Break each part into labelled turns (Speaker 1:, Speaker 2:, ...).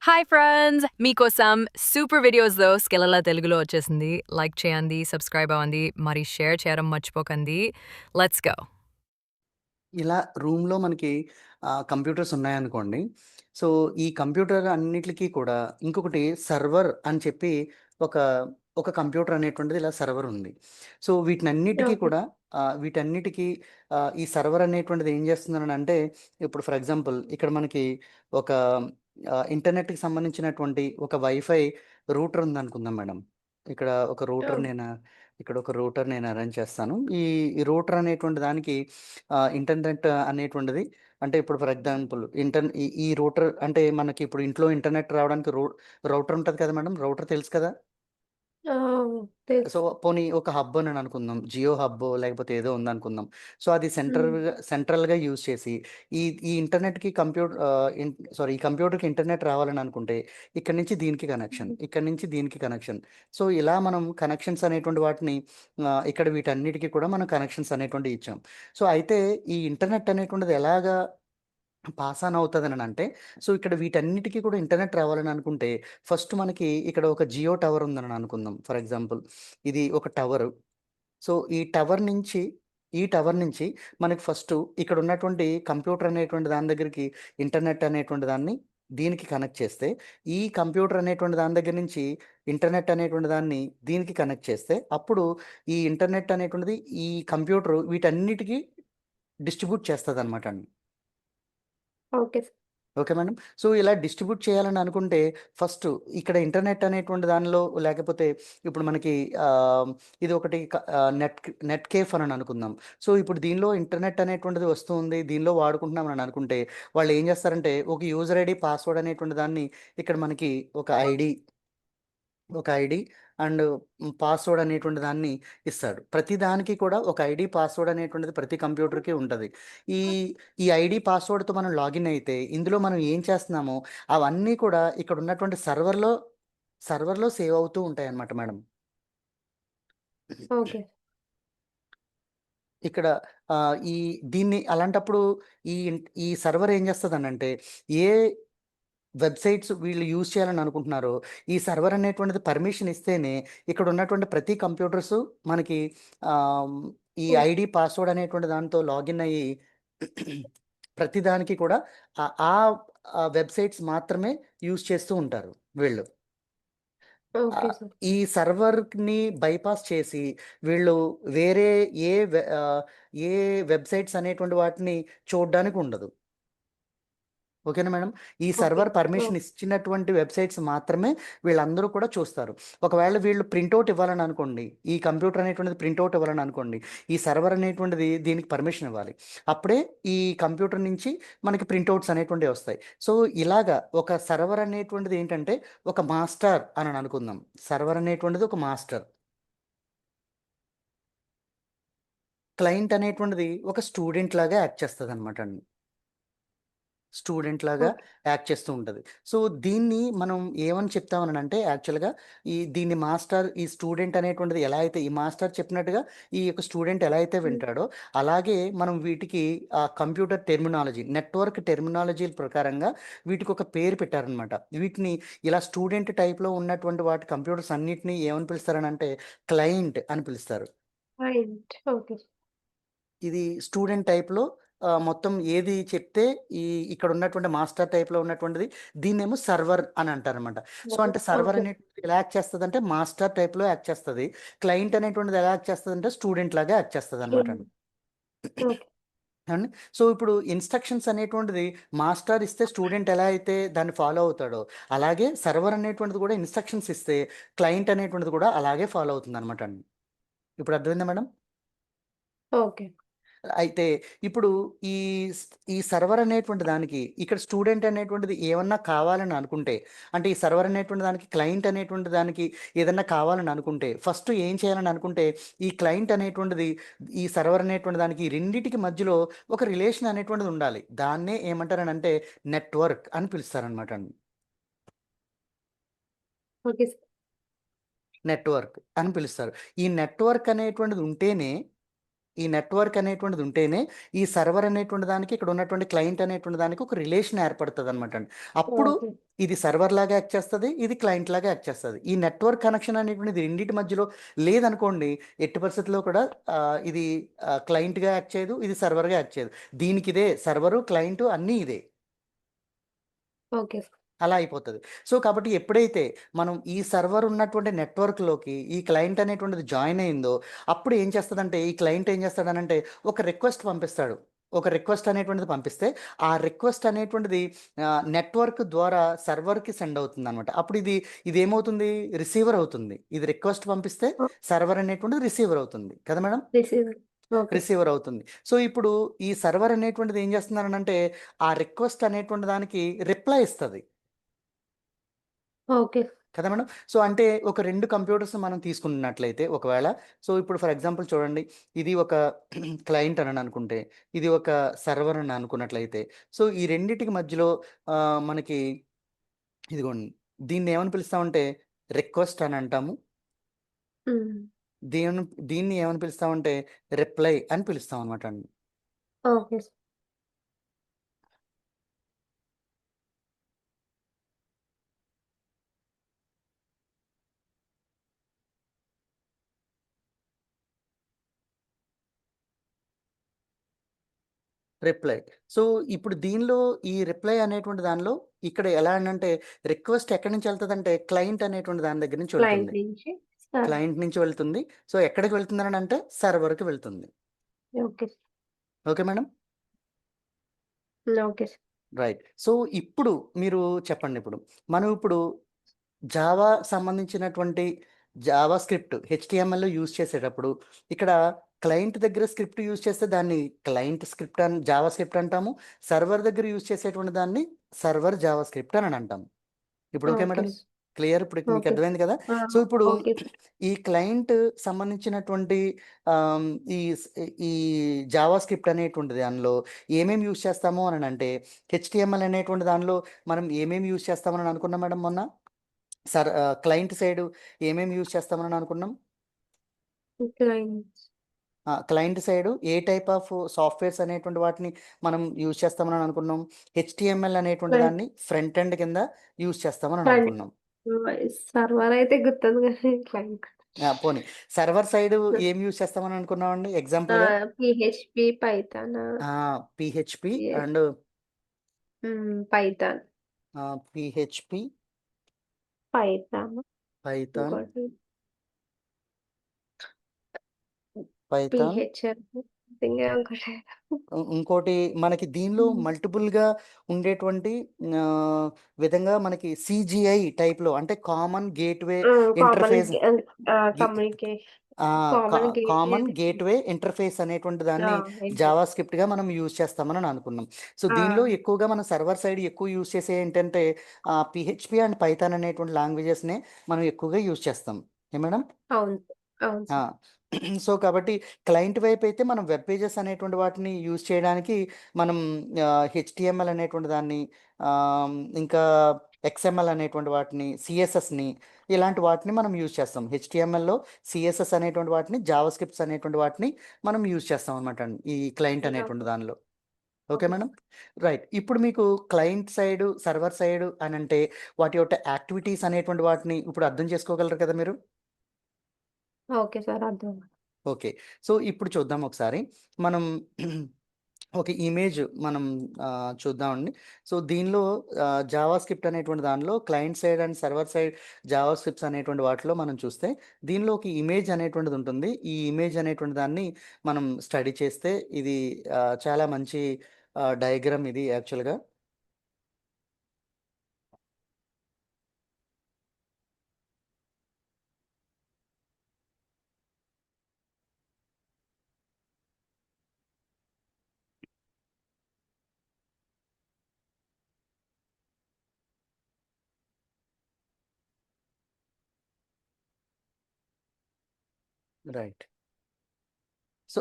Speaker 1: Hi friends! మీకోసం super వీడియోస్‌లో స్కిల్లల తెలుగులో వచ్చేసింది. లైక్ చేయండి, సబ్స్క్రైబ్ అవ్వండి, మరి షేర్ చేయడం మర్చిపోకండి. Let's go.
Speaker 2: ఇలా రూమ్‌లో మనకి కంప్యూటర్స్ ఉన్నాయనుకోండి. సో, ఈ కంప్యూటర్ అన్నిట్లికి కూడా ఇంకొకటి సర్వర్ అని చెప్పి ఒక, ఒక కంప్యూటర్ అనేటువంటిది ఇలా సర్వర్ ఉంది. సో, వీటినన్నిటికి
Speaker 3: ఓకే.
Speaker 2: కూడా వీటన్నిటికి ఈ సర్వర్ అనేటువంటిది ఏం చేస్తుందనంటే, ఇప్పుడు ఫర్ ఎగ్జాంపుల్ ఇక్కడ మనకి ఒక ఇంటర్నెట్‌కి సంబంధించినటువంటి ఒక వైఫై రూటర్ ఉందనుకుందాం మేడం. ఇక్కడ ఒక రూటర్
Speaker 3: ఓహ్!
Speaker 2: నేను ఇక్కడ ఒక రూటర్ నేను అరేంజ్ చేస్తాను. ఈ ఈ రూటర్ అనేటువంటి దానికి ఇంటర్నెట్ అనేటువంటిది అంటే ఇప్పుడు ఫర్ ఎగ్జాంపుల్ ఈ రూటర్ అంటే మనకి ఇప్పుడు ఇంట్లో ఇంటర్నెట్ రావడానికి రౌటర్ ఉంటది కదా మేడం! రౌటర్ తెలుసు కదా!
Speaker 3: ఆ! తెలుసు.
Speaker 2: సో, పోనీ ఒక హబ్ అని అనుకుందాం. జియో హబ్బో లేకపోతే ఏదో ఉందనుకుందాం. సో, అది
Speaker 3: హ్మ్.
Speaker 2: సెంట్రల్‌గా యూజ్ చేసి ఈ ఈ ఇంటర్నెట్‌కి ఈ కంప్యూటర్‌కి ఇంటర్నెట్ రావాలని అనుకుంటే ఇక్కడి నుంచి దీనికి కనెక్షన్,
Speaker 3: హ్మ్.
Speaker 2: ఇక్కడి నుంచి దీనికి కనెక్షన్. సో, ఇలా మనం కనెక్షన్స్ అనేటువంటి వాటిని ఇక్కడ వీటన్నిటికి కూడా మనం కనెక్షన్స్ అనేటువంటివి ఇచ్చాం. సో, అయితే ఈ ఇంటర్నెట్ అనేటువంటిది ఎలాగా పాస్ ఆన్ అవుతదనంటే, సో, ఇక్కడ వీటన్నిటికి కూడా ఇంటర్నెట్ రావాలని అనుకుంటే, ఫస్ట్ మనకి ఇక్కడ ఒక జియో టవర్ ఉందని అనుకుందాం. ఫర్ ఎగ్జాంపుల్ ఇది ఒక టవరు. సో, ఈ టవర్ నుంచి మనకి ఫస్టు ఇక్కడ ఉన్నటువంటి కంప్యూటర్ అనేటువంటి దాని దగ్గరికి ఇంటర్నెట్ అనేటువంటి దాన్ని దీనికి కనెక్ట్ చేస్తే, ఈ కంప్యూటర్ అనేటువంటి దాని దగ్గర నుంచి ఇంటర్నెట్ అనేటువంటి దాన్ని దీనికి కనెక్ట్ చేస్తే, అప్పుడు ఈ ఇంటర్నెట్ అనేటువంటిది ఈ కంప్యూటరు వీటన్నిటికి డిస్ట్రిబ్యూట్ చేస్తదనమాట అండి.
Speaker 3: Okay sir.
Speaker 2: Okay madam. So, ఇలా డిస్ట్రిబ్యూట్ చేయాలని అనుకుంటే ఫస్టు ఇక్కడ ఇంటర్నెట్ అనేటువంటి దానిలో లేకపోతే ఇప్పుడు మనకి ఇది ఒకటి నెట్ కేఫ్ అని అనుకుందాం. సో, ఇప్పుడు దీనిలో ఇంటర్నెట్ అనేటువంటిది వస్తూ ఉంది. దీనిలో వాడుకుంటున్నాం అని అనుకుంటే వాళ్ళు ఏం చేస్తారంటే ఒక యూజర్ ఐడీ, పాస్వర్డ్ అనేటువంటి దాన్ని ఇక్కడ మనకి ఒక ఐడీ అండ్ పాస్వర్డ్ అనేటువంటి దాన్ని ఇస్తాడు. ప్రతి దానికి కూడా ఒక ఐడీ, పాస్వర్డ్ అనేటువంటిది ప్రతి కంప్యూటర్‌కి ఉంటది. ఈ ఈ ఐడీ, పాస్వర్డ్‌తో మనం లాగిన్ అయితే ఇందులో మనం ఏం చేస్తున్నామో అవన్నీ కూడా ఇక్కడ ఉన్నటువంటి సర్వర్‌లో సేవ్ అవుతూ ఉంటాయన్నమాట మేడం.
Speaker 3: ఓకే.
Speaker 2: ఇక్కడ ఈ దీన్ని అలాంటప్పుడు ఈ సర్వర్ ఏం చేస్తదనంటే ఏ వెబ్‌సైట్స్ వీళ్ళు యూజ్ చేయాలని అనుకుంటున్నారో, ఈ సర్వర్ అనేటువంటిది పర్మిషన్ ఇస్తేనే ఇక్కడ ఉన్నటువంటి ప్రతి కంప్యూటర్సు మనకి ఆహ్, ఈ
Speaker 3: హ్మ్.
Speaker 2: ఐడీ, పాస్వర్డ్ అనేటువంటి దాంతో లాగిన్ అయ్యి ప్రతి దానికి కూడా ఆహ్, ఆ వెబ్‌సైట్స్ మాత్రమే యూజ్ చేస్తూ ఉంటారు వీళ్ళు.
Speaker 3: Okay sir.
Speaker 2: ఈ సర్వర్‌ని బైపాస్ చేసి వీళ్ళు వేరే ఏ వె ఆహ్, ఏ వెబ్‌సైట్స్ అనేటువంటి వాటిని చూడ్డానికి ఉండదు. ఓకేనా మేడం. ఈ
Speaker 3: ఓకే.
Speaker 2: సర్వర్ పర్మిషన్
Speaker 3: ఓహ్!
Speaker 2: ఇచ్చినటువంటి వెబ్‌సైట్స్ మాత్రమే వీళ్ళందరూ కూడా చూస్తారు. ఒకవేళ వీళ్ళు ప్రింటౌట్ ఇవ్వాలని అనుకోండి, ఈ కంప్యూటర్ అనేటువంటిది ప్రింటౌట్ ఇవ్వాలని అనుకోండి, ఈ సర్వర్ అనేటువంటిది దీనికి పర్మిషన్ ఇవ్వాలి. అప్పుడే ఈ కంప్యూటర్ నుంచి మనకి ప్రింటౌట్స్ అనేటువంటివి వస్తాయి. సో, ఇలాగా ఒక సర్వర్ అనేటువంటిది ఏంటంటే ఒక మాస్టర్ అని అనుకుందాం. సర్వర్ అనేటువంటిది ఒక మాస్టర్. క్లయింట్ అనేటువంటిది ఒక స్టూడెంట్ లాగా యాక్ట్ చేస్తదనమాట అండి. స్టూడెంట్ లాగా
Speaker 3: ఓకే.
Speaker 2: యాక్ట్ చేస్తూ ఉంటది. సో, దీన్ని మనం ఏమని చెప్తామనంటే యాక్చువల్‌గా దీన్ని ఈ స్టూడెంట్ అనేటువంటిది ఎలా అయితే ఈ మాస్టర్ చెప్పినట్టుగా ఈ యొక్క స్టూడెంట్ ఎలా అయితే
Speaker 3: హ్మ్.
Speaker 2: వింటాడో, అలాగే మనం వీటికి కంప్యూటర్ టెర్మినాలజీ, నెట్వర్క్ టెర్మినాలజీల ప్రకారంగా వీటికొక పేరు పెట్టారనమాట. వీటిని ఇలా స్టూడెంట్ టైప్‌లో ఉన్నటువంటి వాటి కంప్యూటర్స్ అన్నిటిని ఏమని పిలుస్తారనంటే క్లయింట్ అని పిలుస్తారు.
Speaker 3: పాయింట్. ఓకే.
Speaker 2: ఇది స్టూడెంట్ టైప్‌లో మొత్తం ఏది చెప్తే ఈ ఇక్కడ ఉన్నటువంటి మాస్టర్ టైప్‌లో ఉన్నటువంటిది దీన్నేమో సర్వర్ అని అంటారనమాట. So,
Speaker 3: okay.
Speaker 2: అంటే సర్వర్
Speaker 3: ఓకే.
Speaker 2: అనేటువంటిది ఎలా యాక్ట్ చేస్తదంటే మాస్టర్ టైప్‌లో యాక్ట్ చేస్తది. క్లయింట్ అనేటువంటిది ఎలా యాక్ట్ చేస్తదంటే స్టూడెంట్ లాగా యాక్ట్ చేస్తదనమాట
Speaker 3: హ్మ్.
Speaker 2: అండి.
Speaker 3: ఓకే.
Speaker 2: ఏవండీ? సో, ఇప్పుడు ఇన్‌స్ట్రక్షన్స్ అనేటువంటిది మాస్టర్ ఇస్తే స్టూడెంట్ ఎలా అయితే దాన్ని ఫాలో అవుతాడో, అలాగే సర్వర్ అనేటువంటిది కూడా ఇన్‌స్ట్రక్షన్స్ ఇస్తే క్లయింట్ అనేటువంటిది కూడా అలాగే ఫాలో అవుతుందనమాట అండి. ఇప్పుడు అర్థమైందా మేడం?
Speaker 3: ఓకే.
Speaker 2: అయితే ఇప్పుడు ఈ ఈ సర్వర్ అనేటువంటి దానికి ఇక్కడ స్టూడెంట్ అనేటువంటిది ఏమన్నా కావాలని అనుకుంటే, అంటే ఈ సర్వర్ అనేటువంటి దానికి క్లయింట్ అనేటువంటి దానికి ఏదన్నా కావాలని అనుకుంటే, ఫస్ట్ ఏం చేయాలని అనుకుంటే, ఈ క్లయింట్ అనేటువంటిది ఈ సర్వర్ అనేటువంటి దానికి ఈ రెండిటికి మధ్యలో ఒక రిలేషన్ అనేటువంటిది ఉండాలి. దాన్నే ఏమంటారనంటే నెట్వర్క్ అని పిలుస్తారనమాట అండి.
Speaker 3: Okay sir.
Speaker 2: నెట్వర్క్ అని పిలుస్తారు. ఈ నెట్వర్క్ అనేటువంటిది ఉంటేనే ఈ నెట్వర్క్ అనేటువంటిది ఉంటేనే ఈ సర్వర్ అనేటువంటి దానికి ఇక్కడ ఉన్నటువంటి క్లయింట్ అనేటువంటి దానికి ఒక రిలేషన్ ఏర్పడుతుంది అనమాట అండి. అప్పుడు
Speaker 3: ఓకే.
Speaker 2: ఇది సర్వర్ లాగా యాక్ట్ చేస్తుంది, ఇది క్లయింట్ లాగా యాక్ట్ చేస్తుంది. ఈ నెట్వర్క్ కనెక్షన్ అనేటువంటిది రెండింటి మధ్యలో లేదనుకోండి, ఎట్టి పరిస్థితుల్లో కూడా ఇది క్లయింట్గా యాక్ట్ చేయదు, ఇది సర్వర్గా యాక్ట్ చేయదు. దీనికి ఇదే సర్వరు, క్లయింట్ అన్నీ ఇదే.
Speaker 3: Okay sir.
Speaker 2: అలా అయిపోతది. సో, కాబట్టి ఎప్పుడైతే మనం ఈ సర్వర్ ఉన్నటువంటి నెట్వర్క్‌లోకి ఈ క్లయింట్ అనేటువంటిది జాయిన్ అయిందో, అప్పుడు ఏం చేస్తదంటే, ఈ క్లయింట్ ఏం చేస్తాడనంటే, ఒక రిక్వెస్ట్ పంపిస్తాడు. ఒక రిక్వెస్ట్ అనేటువంటిది పంపిస్తే, ఆ రిక్వెస్ట్ అనేటువంటిది నెట్వర్క్ ద్వారా సర్వర్‌కి సెండ్ అవుతుందనమాట. అప్పుడు ఇదేమవుతుంది? రిసీవర్ అవుతుంది. ఇది రిక్వెస్ట్ పంపిస్తే,
Speaker 3: ఓ
Speaker 2: సర్వర్ అనేటువంటిది రిసీవర్ అవుతుంది. కదా మేడం?
Speaker 3: రిసీవర్. ఓకే.
Speaker 2: రిసీవర్ అవుతుంది. సో, ఇప్పుడు ఈ సర్వర్ అనేటువంటిది ఏం చేస్తుందనంటే, ఆ రిక్వెస్ట్ అనేటువంటి దానికి రిప్లై ఇస్తది.
Speaker 3: ఓకే.
Speaker 2: కదా మేడం. సో, అంటే ఒక 2 కంప్యూటర్స్ మనం తీసుకున్నట్లయితే ఒకవేళ, సో, ఇప్పుడు ఫర్ ఎగ్జాంపుల్ చూడండి. ఇది ఒక క్లయింట్ అని అనుకుంటే, ఇది ఒక సర్వర్ అని అనుకున్నట్లయితే, సో, ఈ రెండిటికి మధ్యలో మనకి ఇదిగోండి, దీన్నేమని పిలుస్తామంటే రిక్వెస్ట్ అని అంటాము.
Speaker 3: హ్మ్.
Speaker 2: దీన్ని దీన్ని ఏమని పిలుస్తామంటే రిప్లై అని పిలుస్తాం అనమాట అండి.
Speaker 3: Okay sir.
Speaker 2: రిప్లై. సో, ఇప్పుడు దీనిలో ఈ రిప్లై అనేటువంటి దానిలో ఇక్కడ ఎలా అనంటే రిక్వెస్ట్ ఎక్కడి నుంచి ఎళ్తదంటే క్లయింట్ అనేటువంటి దాని దగ్గర నుంచి
Speaker 3: క్లయింట్
Speaker 2: వెళ్తుంది.
Speaker 3: నుంచి సర్వర్.
Speaker 2: క్లయింట్ నుంచి వెళ్తుంది. సో, ఎక్కడికి వెళ్తుందనంటే సర్వర్‌కి వెళ్తుంది.
Speaker 3: Okay.
Speaker 2: Okay madam.
Speaker 3: Okay sir.
Speaker 2: Right. So, ఇప్పుడు మీరు చెప్పండిప్పుడు. మనం ఇప్పుడు జావా సంబంధించినటువంటి జావా స్క్రిప్ట్ హెచ్‌టీఎంఎల్ యూజ్ చేసేటప్పుడు ఇక్కడ క్లయింట్ దగ్గర స్క్రిప్ట్ యూజ్ చేస్తే దాన్ని క్లయింట్ స్క్రిప్ట్ అని జావా స్క్రిప్ట్ అంటాము. సర్వర్ దగ్గర యూజ్ చేసేటువంటి దాన్ని సర్వర్ జావా స్క్రిప్ట్ అని అంటాము. ఇప్పుడు okay
Speaker 3: okay
Speaker 2: madam?
Speaker 3: Sir.
Speaker 2: Clear ఇప్పుడు మీకు
Speaker 3: ఓకే.
Speaker 2: అర్థమైంది కదా!
Speaker 3: ఆ!
Speaker 2: సో, ఇప్పుడు
Speaker 3: ఓకే సార్.
Speaker 2: ఈ క్లయింట్ సంబంధించినటువంటి ఆహ్, ఈ స్ ఈ జావా స్క్రిప్ట్ అనేటువంటిది దానిలో ఏమేమి యూజ్ చేస్తాము అననంటే హెచ్‌టీఎంఎల్ అనేటువంటి దానిలో మనం ఏమేమి యూజ్ చేస్తామని అనుకున్నాం మేడం మొన్న? క్లయింట్ సైడు ఏమేమి యూజ్ చేస్తామని అనుకున్నాం?
Speaker 3: Client.
Speaker 2: Client side A type of softwares అనేటువంటి వాటిని మనం యూజ్ చేస్తామని అనుకున్నాం? హెచ్‌టీఎంఎల్ అనేటువంటి
Speaker 3: క్లయింట్.
Speaker 2: దాన్ని ఫ్రంట్ ఎండ్ కింద యూజ్ చేస్తామని
Speaker 3: ఫ్రంట్.
Speaker 2: అనుకున్నాం.
Speaker 3: సర్వర్ అయితే గుర్తుంది గానీ క్లయింట్.
Speaker 2: పోనీ సర్వర్ సైడు ఏం యూజ్ చేస్తామని అనుకున్నామండి
Speaker 3: ఆ!
Speaker 2: ఎగ్జాంపుల్‌గా?
Speaker 3: PHP, Python.
Speaker 2: PHP
Speaker 3: yes.
Speaker 2: And
Speaker 3: Python.
Speaker 2: PHP,
Speaker 3: Python.
Speaker 2: Python,
Speaker 3: ఇంకోటి
Speaker 2: పైథాన్.
Speaker 3: పీహెచ్ఎల్ సంథింగ్ ఇంకోటి.
Speaker 2: ఇంకోటి మనకి దీనిలో
Speaker 3: హ్మ్.
Speaker 2: మల్టిపుల్‌గా ఉండేటువంటి ఆహ్, విధంగా మనకి సీజీఐ టైప్‌లో అంటే కామన్ గేట్‌వే
Speaker 3: కామన్
Speaker 2: ఇంటర్‌ఫేస్ గి
Speaker 3: కమ్యూనికేషన్.
Speaker 2: ఆ!
Speaker 3: Common
Speaker 2: common
Speaker 3: gateway.
Speaker 2: Gateway interface అనేటువంటి
Speaker 3: ఆ!
Speaker 2: దాన్ని
Speaker 3: ఇంటర్.
Speaker 2: జావా స్క్రిప్ట్‌గా మనం యూజ్ చేస్తామని అనుకున్నాం. సో,
Speaker 3: ఆ!
Speaker 2: దీనిలో ఎక్కువగా మనం సర్వర్ సైడ్ ఎక్కువ యూజ్ చేసేయి ఏంటంటే పీహెచ్‌పీ అండ్ పైథాన్ అనేటువంటి లాంగ్వేజెస్‌నే మనం ఎక్కువగా యూజ్ చేస్తాం. ఏ మేడం?
Speaker 3: అవును. అవును
Speaker 2: ఆ!
Speaker 3: సార్.
Speaker 2: సో, కాబట్టి క్లయింట్ వైపయితే మనం వెబ్ పేజెస్ అనేటువంటి వాటిని యూజ్ చేయడానికి మనం హెచ్‌టీఎంఎల్ అనేటువంటి దాన్ని ఇంకా ఎక్స్ఎంఎల్ అనేటువంటి వాటిని, సీఎస్ఎస్‌ని ఇలాంటి వాటిని మనం యూజ్ చేస్తాం. హెచ్‌టీఎంఎల్‌లో సీఎస్ఎస్ అనేటువంటి వాటిని, జావా స్క్రిప్ట్స్ అనేటువంటి వాటిని మనం యూజ్ చేస్తామనమాట అండి. ఈ క్లయింట్ అనేటువంటి
Speaker 3: ఓకే.
Speaker 2: దానిలో. Okay
Speaker 3: okay
Speaker 2: madam?
Speaker 3: Sir.
Speaker 2: Right. ఇప్పుడు మీకు క్లయింట్ సైడు, సర్వర్ సైడు అనంటే వాటి యొక్క యాక్టివిటీస్ అనేటువంటి వాటిని ఇప్పుడు అర్థం చేసుకోగలరు కదా మీరు?
Speaker 3: Okay sir. అర్థం.
Speaker 2: ఓకే. సో, ఇప్పుడు చూద్దాం ఒకసారి. మనం ఒక ఇమేజ్ మనం చూద్దామండి. సో, దీనిలో జావా స్క్రిప్ట్ అనేటువంటి దానిలో client side and server side Java scripts అనేటువంటి వాటిలో మనం చూస్తే, దీనిలో ఒక ఇమేజ్ అనేటువంటిది ఉంటుంది. ఈ ఇమేజ్ అనేటువంటి దాన్ని మనం స్టడీ చేస్తే ఇది చాలా మంచి డయాగ్రామ్ ఇది యాక్చువల్‌గా. రైట్. So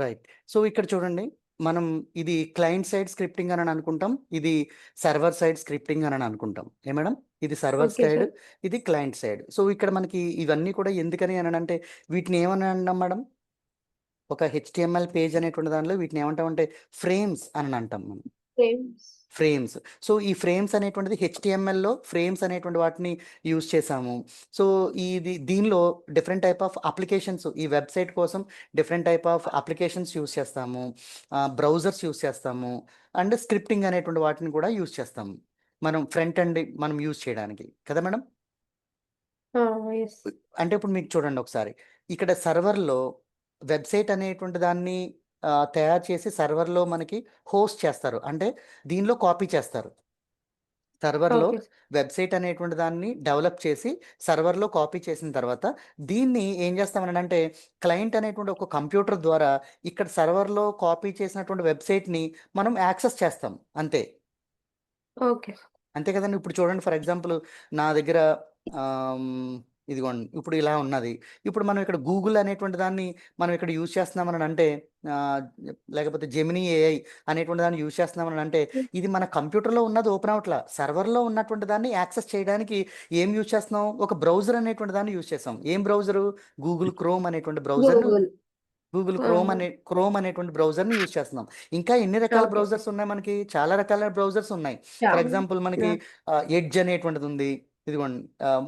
Speaker 2: right. సో, ఇక్కడ చూడండి. మనం ఇది క్లయింట్ సైడ్ స్క్రిప్టింగ్ అని అనుకుంటాం. ఇది సర్వర్ సైడ్ స్క్రిప్టింగ్ అని అనుకుంటాం. ఏ మేడం? ఇది సర్వర్
Speaker 3: ఓకే
Speaker 2: సైడ్,
Speaker 3: సార్.
Speaker 2: ఇది క్లయింట్ సైడ్. సో, ఇక్కడ మనకి ఇవన్నీ కూడా ఎందుకని అనంటే వీటిని ఏమని అన్నాం మేడం? ఒక హెచ్టీఎంఎల్ పేజ్ అనేటువంటి దానిలో వీటిని ఏమంటామంటే ఫ్రేమ్స్ అని అంటాం మనం.
Speaker 3: ఫ్రేమ్స్.
Speaker 2: ఫ్రేమ్స్. సో, ఈ ఫ్రేమ్స్ అనేటువంటిది హెచ్టీఎంఎల్‌లో ఫ్రేమ్స్ అనేటువంటి వాటిని యూజ్ చేశాము. సో, దీనిలో డిఫరెంట్ టైప్ ఆఫ్ అప్లికేషన్స్ ఈ వెబ్‌సైట్ కోసం different type of applications use చేస్తాము. బ్రౌజర్స్ యూజ్ చేస్తాము. అండ్ స్క్రిప్టింగ్ అనేటువంటి వాటిని కూడా యూజ్ చేస్తాము. మనం ఫ్రంట్ ఎండ్ మనం యూజ్ చేయడానికి. కదా మేడం?
Speaker 3: యెస్.
Speaker 2: అంటే ఇప్పుడు మీకు చూడండి ఒకసారి. ఇక్కడ సర్వర్‌లో వెబ్‌సైట్ అనేటువంటి దాన్ని తయారు చేసి సర్వర్‌లో మనకి హోస్ట్ చేస్తారు. అంటే దీనిలో కాపీ చేస్తారు. సర్వర్‌లో
Speaker 3: ఓకే.
Speaker 2: వెబ్‌సైట్ అనేటువంటి దాన్ని డెవలప్ చేసి సర్వర్‌లో కాపీ చేసిన తర్వాత దీన్ని ఏం చేస్తామనంటే క్లయింట్ అనేటువంటి ఒక కంప్యూటర్ ద్వారా ఇక్కడ సర్వర్‌లో కాపీ చేసినటువంటి వెబ్‌సైట్‌ని మనం యాక్సెస్ చేస్తాం. అంతే.
Speaker 3: ఓకే.
Speaker 2: అంతే కదండీ! ఇప్పుడు చూడండి ఫర్ ఎగ్జాంపుల్ నా దగ్గర ఆహ్, హ్మ్, ఇదిగోండి ఇప్పుడు ఇలా ఉన్నది. ఇప్పుడు మనం ఇక్కడ గూగుల్ అనేటువంటి దాన్ని మనం ఇక్కడ యూజ్ చేస్తున్నామనంటే ఆహ్, లేకపోతే జెమినీ ఏఐ అనేటువంటి దాన్ని యూజ్ చేస్తున్నామనంటే
Speaker 3: హ్మ్.
Speaker 2: ఇది మన కంప్యూటర్‌లో ఉన్నది ఓపెన్ అవ్వట్లా. సర్వర్‌లో ఉన్నటువంటి దాన్ని యాక్సెస్ చేయడానికి ఏం యూజ్ చేస్తున్నాం? ఒక బ్రౌజర్ అనేటువంటి దాన్ని యూజ్ చేసాం. ఏం బ్రౌజరు? గూగుల్ క్రోమ్ అనేటువంటి బ్రౌజర్‌ని
Speaker 3: గూగుల్.
Speaker 2: గూగుల్
Speaker 3: ఆహా!
Speaker 2: క్రోమ్ అనేటువంటి బ్రౌజర్‌ని యూజ్ చేస్తున్నాం. ఇంకా ఎన్ని రకాల
Speaker 3: ఓకే.
Speaker 2: బ్రౌజర్స్ ఉన్నాయి మనకి? చాలా రకాల బ్రౌజర్స్ ఉన్నాయి. ఫర్
Speaker 3: చాలా.
Speaker 2: ఎగ్జాంపుల్ మనకి
Speaker 3: యాహ్!
Speaker 2: ఎడ్జ్ అనేటువంటిదుంది. ఇదిగోండి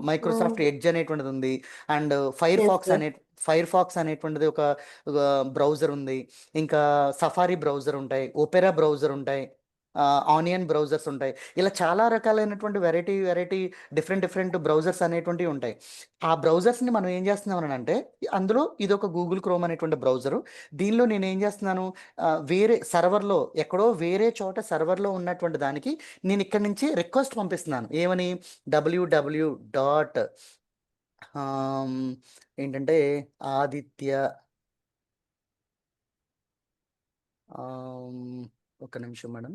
Speaker 2: మైక్రోసాఫ్ట్
Speaker 3: హ్మ్.
Speaker 2: ఎడ్జ్ అనేటువంటిదుంది. And
Speaker 3: yes sir.
Speaker 2: ఫైర్‌ఫాక్స్ అనేటువంటిది ఒక బ్రౌజర్ ఉంది. ఇంకా సఫారీ బ్రౌజర్ ఉంటాయి. ఒపెరా బ్రౌజర్ ఉంటాయి. ఆనియన్ బ్రౌజర్స్ ఉంటాయి. ఇలా చాలా రకాలైనటువంటి వెరైటీ డిఫరెంట్ బ్రౌజర్స్ అనేటువంటివి ఉంటాయి. ఆ బ్రౌజర్స్‌ని మనం ఏం చేస్తున్నామనంటే అందులో ఇదొక గూగుల్ క్రోమ్ అనేటువంటి బ్రౌజరు. దీనిలో నేనేం చేస్తున్నాను వేరే సర్వర్‌లో ఎక్కడో వేరే చోట సర్వర్‌లో ఉన్నటువంటి దానికి నేనిక్కడి నుంచి రిక్వెస్ట్ పంపిస్తున్నాను. ఏమని? డబ్ల్యూడబ్ల్యూ డాట్ ఆహ్, ఏంటంటే ఆదిత్య ఒక్క నిమిషం మేడం.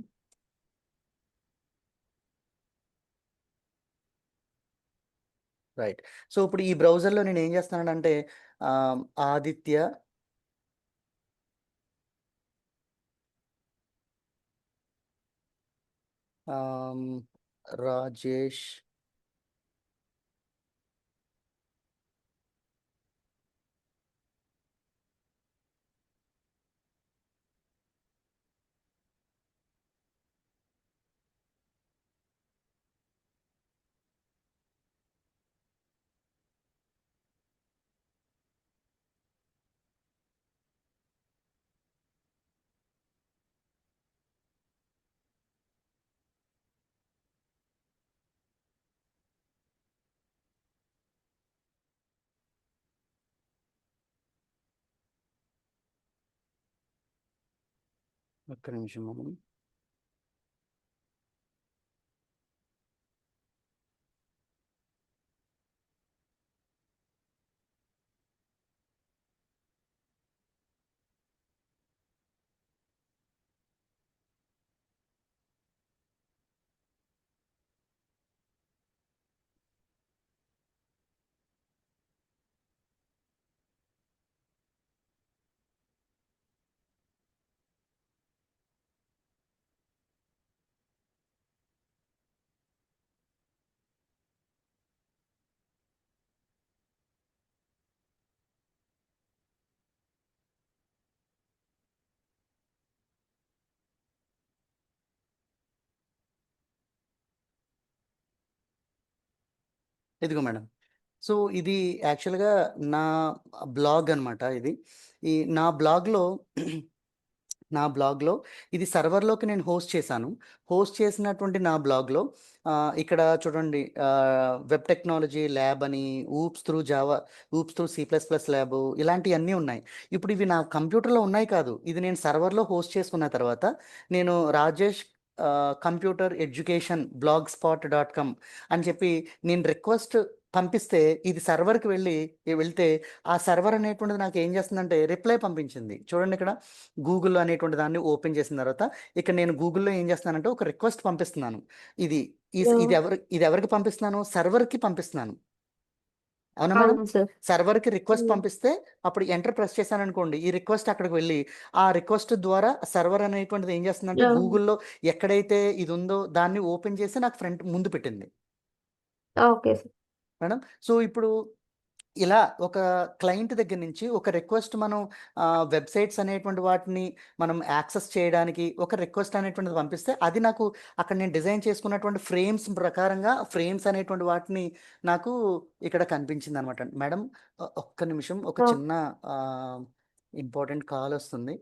Speaker 2: రైట్. సో, ఇప్పుడు ఈ బ్రౌజర్‌లో నేనేం చేస్తున్నానంటే ఆహ్, ఆదిత్య ఆహ్, రాజేష్ ఒక్క నిమిషం మేడం. ఇదిగో మేడం. సో, ఇది యాక్చువల్‌గా నా బ్లాగ్ అనమాట ఇది. ఈ నా బ్లాగ్‌లో ఇది సర్వర్‌లోకి నేను హోస్ట్ చేశాను. హోస్ట్ చేసినటువంటి నా బ్లాగ్‌లో ఇక్కడ చూడండి వెబ్ టెక్నాలజీ ల్యాబ్ అని, oops through C plus plus lab ఇలాంటియన్నీ ఉన్నాయి. ఇప్పుడు ఇవి నా కంప్యూటర్‌లో ఉన్నాయి కాదు. ఇది నేను సర్వర్‌లో హోస్ట్ చేసుకున్న తర్వాత నేను రాజేష్ కంప్యూటర్ ఎడ్యుకేషన్ బ్లాగ్‌స్పాట్.కామ్ అని చెప్పి నేను రిక్వెస్ట్ పంపిస్తే ఇది సర్వర్‌కి వెళ్తే ఆ సర్వర్ అనేటువంటిది నాకేం చేస్తుందంటే రిప్లై పంపించింది. చూడండి ఇక్కడ. గూగుల్ అనేటువంటి దాన్ని ఓపెన్ చేసిన తర్వాత ఇక్కడ నేను గూగుల్‌లో ఏం చేస్తున్నానంటే ఒక రిక్వెస్ట్ పంపిస్తున్నాను. ఇది
Speaker 3: యాహ్!
Speaker 2: ఇది ఎవరికి పంపిస్తున్నాను? సర్వర్‌కి పంపిస్తున్నాను. అవునా మేడం?
Speaker 3: అవును సార్.
Speaker 2: సర్వర్‌కి రిక్వెస్ట్
Speaker 3: హ్మ్.
Speaker 2: పంపిస్తే అప్పుడు ఎంటర్ ప్రెస్ చేశాననుకోండి. ఈ రిక్వెస్ట్ అక్కడికి వెళ్ళి ఆ రిక్వెస్ట్ ద్వారా సర్వర్ అనేటువంటిది ఏం చేస్తుందంటే
Speaker 3: యాహ్!
Speaker 2: గూగుల్‌లో ఎక్కడైతే ఇది ఉందో దాన్ని ఓపెన్ చేసి నాకు ముందు పెట్టింది.
Speaker 3: Okay sir.
Speaker 2: మేడం. సో, ఇప్పుడు ఇలా ఒక క్లయింట్ దగ్గర నుంచి ఒక రిక్వెస్ట్ మనం వెబ్‌సైట్స్ అనేటువంటి వాటిని మనం యాక్సెస్ చేయడానికి ఒక రిక్వెస్ట్ అనేటువంటిది పంపిస్తే, అది నాకు అక్కడ నేను డిజైన్ చేసుకున్నటువంటి ఫ్రేమ్స్ ప్రకారంగా ఫ్రేమ్స్ అనేటువంటి వాటిని నాకు ఇక్కడ కనిపించిందనమాట. మేడం ఒక్క నిమిషం ఒక
Speaker 3: ఓకే.
Speaker 2: చిన్న ఆహ్, ఇంపార్టెంట్ కాలొస్తుంది.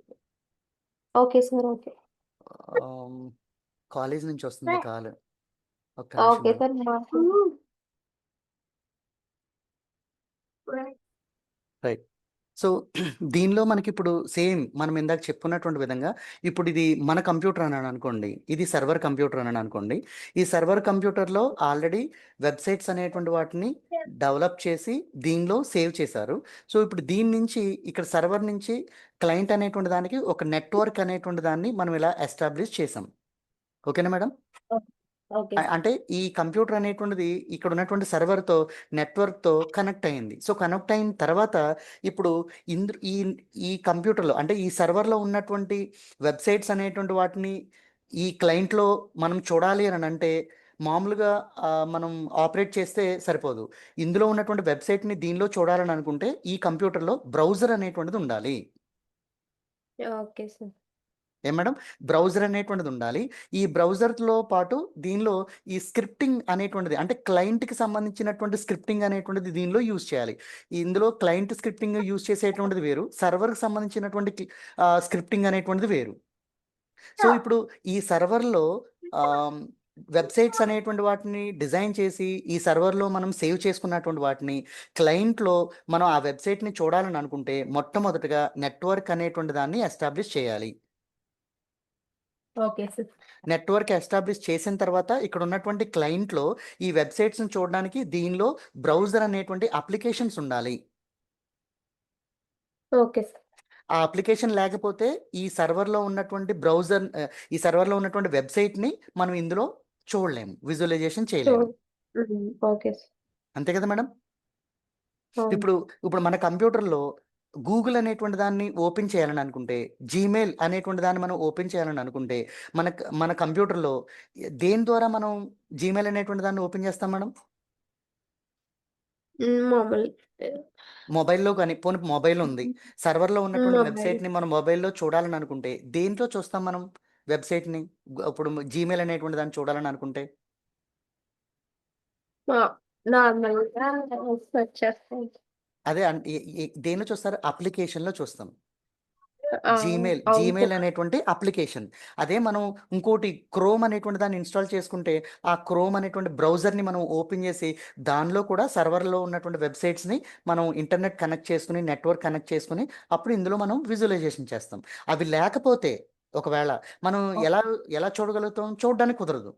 Speaker 3: Okay sir. Okay.
Speaker 2: Ah, college నుంచి వస్తుంది కాల్. ఒక్క నిమిషం
Speaker 3: ఓకే
Speaker 2: మేడం.
Speaker 3: సార్. మాకు
Speaker 2: రైట్. సో, దీనిలో మనకిప్పుడు సేమ్ మనం ఇందాక చెప్పుకున్నటువంటి విధంగా ఇప్పుడు ఇది మన కంప్యూటర్ అన్నాననుకోండి. ఇది సర్వర్ కంప్యూటర్ అన్నాననుకోండి. ఈ సర్వర్ కంప్యూటర్‌లో ఆల్రెడీ వెబ్‌సైట్స్ అనేటువంటి వాటిని డెవలప్ చేసి దీనిలో సేవ్ చేశారు. సో, ఇప్పుడు దీని నుంచి ఇక్కడ సర్వర్ నుంచి క్లయింట్ అనేటువంటి దానికి ఒక నెట్వర్క్ అనేటువంటి దాన్ని మనం ఇలా ఎస్టాబ్లిష్ చేసాం. ఓకేనా మేడం?
Speaker 3: ఓకే.
Speaker 2: అంటే ఈ కంప్యూటర్ అనేటువంటిది ఇక్కడ ఉన్నటువంటి సర్వర్‌తో నెట్వర్క్‌తో కనెక్ట్ అయింది. సో, కనెక్ట్ అయిన తర్వాత ఇప్పుడు ఈ ఈ కంప్యూటర్‌లో అంటే ఈ సర్వర్‌లో ఉన్నటువంటి వెబ్‌సైట్స్ అనేటువంటి వాటిని ఈ క్లయింట్‌లో మనం చూడాలి అనంటే మామూలుగా మనం ఆపరేట్ చేస్తే సరిపోదు. ఇందులో ఉన్నటువంటి వెబ్‌సైట్‌ని దీనిలో చూడాలని అనుకుంటే ఈ కంప్యూటర్‌లో బ్రౌజర్ అనేటువంటిది ఉండాలి.
Speaker 3: Okay sir.
Speaker 2: ఏం మేడం? బ్రౌజర్ అనేటువంటిది ఉండాలి. ఈ బ్రౌజర్‌లో పాటు దీనిలో ఈ స్క్రిప్టింగ్ అనేటువంటిది అంటే క్లయింట్‌కి సంబంధించినటువంటి స్క్రిప్టింగ్ అనేటువంటిది దీనిలో యూజ్ చేయాలి. ఇందులో క్లయింట్ స్క్రిప్టింగ్ యూజ్ చేసేటువంటిది వేరు. సర్వర్‌కి సంబంధించినటువంటి స్క్రిప్టింగ్ అనేటువంటిది వేరు. సో, ఇప్పుడు ఈ సర్వర్‌లో ఆహ్, వెబ్‌సైట్స్ అనేటువంటి వాటిని డిజైన్ చేసి ఈ సర్వర్‌లో మనం సేవ్ చేసుకున్నటువంటి వాటిని క్లయింట్‌లో మనం ఆ వెబ్‌సైట్‌ని చూడాలని అనుకుంటే మొట్టమొదటగా నెట్వర్క్ అనేటువంటి దాన్ని ఎస్టాబ్లిష్ చేయాలి.
Speaker 3: Okay sir.
Speaker 2: నెట్వర్క్ ఎస్టాబ్లిష్ చేసిన తర్వాత ఇక్కడ ఉన్నటువంటి క్లయింట్‌లో ఈ వెబ్‌సైట్స్‌ని చూడడానికి దీనిలో బ్రౌజర్ అనేటువంటి అప్లికేషన్స్ ఉండాలి.
Speaker 3: Okay sir.
Speaker 2: ఆ అప్లికేషన్ లేకపోతే ఈ సర్వర్‌లో ఉన్నటువంటి వెబ్‌సైట్‌ని మనం ఇందులో చూడలేము. విజువలైజేషన్ చేయలేము.
Speaker 3: Okay sir.
Speaker 2: అంతే కదా మేడం?
Speaker 3: అవును.
Speaker 2: ఇప్పుడు, ఇప్పుడు మన కంప్యూటర్‌లో గూగుల్ అనేటువంటి దాన్ని ఓపెన్ చేయాలని అనుకుంటే, జీమెయిల్ అనేటువంటి దాన్ని మనం ఓపెన్ చేయాలని అనుకుంటే, మన కంప్యూటర్‌లో దేని ద్వారా మనం జీమెయిల్ అనేటువంటి దాన్ని ఓపెన్ చేస్తాం మేడం?
Speaker 3: మామూలు
Speaker 2: మొబైల్‌లో గాని పోనీ మొబైల్ ఉంది. సర్వర్‌లో ఉన్నటువంటి
Speaker 3: మొబైల్.
Speaker 2: వెబ్‌సైట్‌ని మనం మొబైల్‌లో చూడాలని అనుకుంటే, దేంట్లో చూస్తాం మనం వెబ్‌సైట్‌ని? ఇప్పుడు జీమెయిల్ అనేటువంటి దాన్ని చూడాలని అనుకుంటే?
Speaker 3: మా నార్మల్‌గా సెర్చ్ చేస్తాం.
Speaker 2: అదే అన్ ఎ ఎ దేనిలో చూస్తారు? అప్లికేషన్‌లో చూస్తాం.
Speaker 3: ఆ! అవును
Speaker 2: జీమెయిల్
Speaker 3: సార్.
Speaker 2: అనేటువంటి అప్లికేషన్. అదే మనం ఇంకోటి క్రోమ్ అనేటువంటి దాన్ని ఇన్‌స్టాల్ చేసుకుంటే, ఆ క్రోమ్ అనేటువంటి బ్రౌజర్‌ని మనం ఓపెన్ చేసి, దానిలో కూడా సర్వర్‌లో ఉన్నటువంటి వెబ్‌సైట్స్‌ని మనం ఇంటర్నెట్ కనెక్ట్ చేసుకొని, నెట్వర్క్ కనెక్ట్ చేసుకొని, అప్పుడు ఇందులో మనం విజువలైజేషన్ చేస్తాం. అవి లేకపోతే ఒకవేళ మనం ఎలా ఎలా చూడగలుగుతాం? చూడడానికి కుదరదు.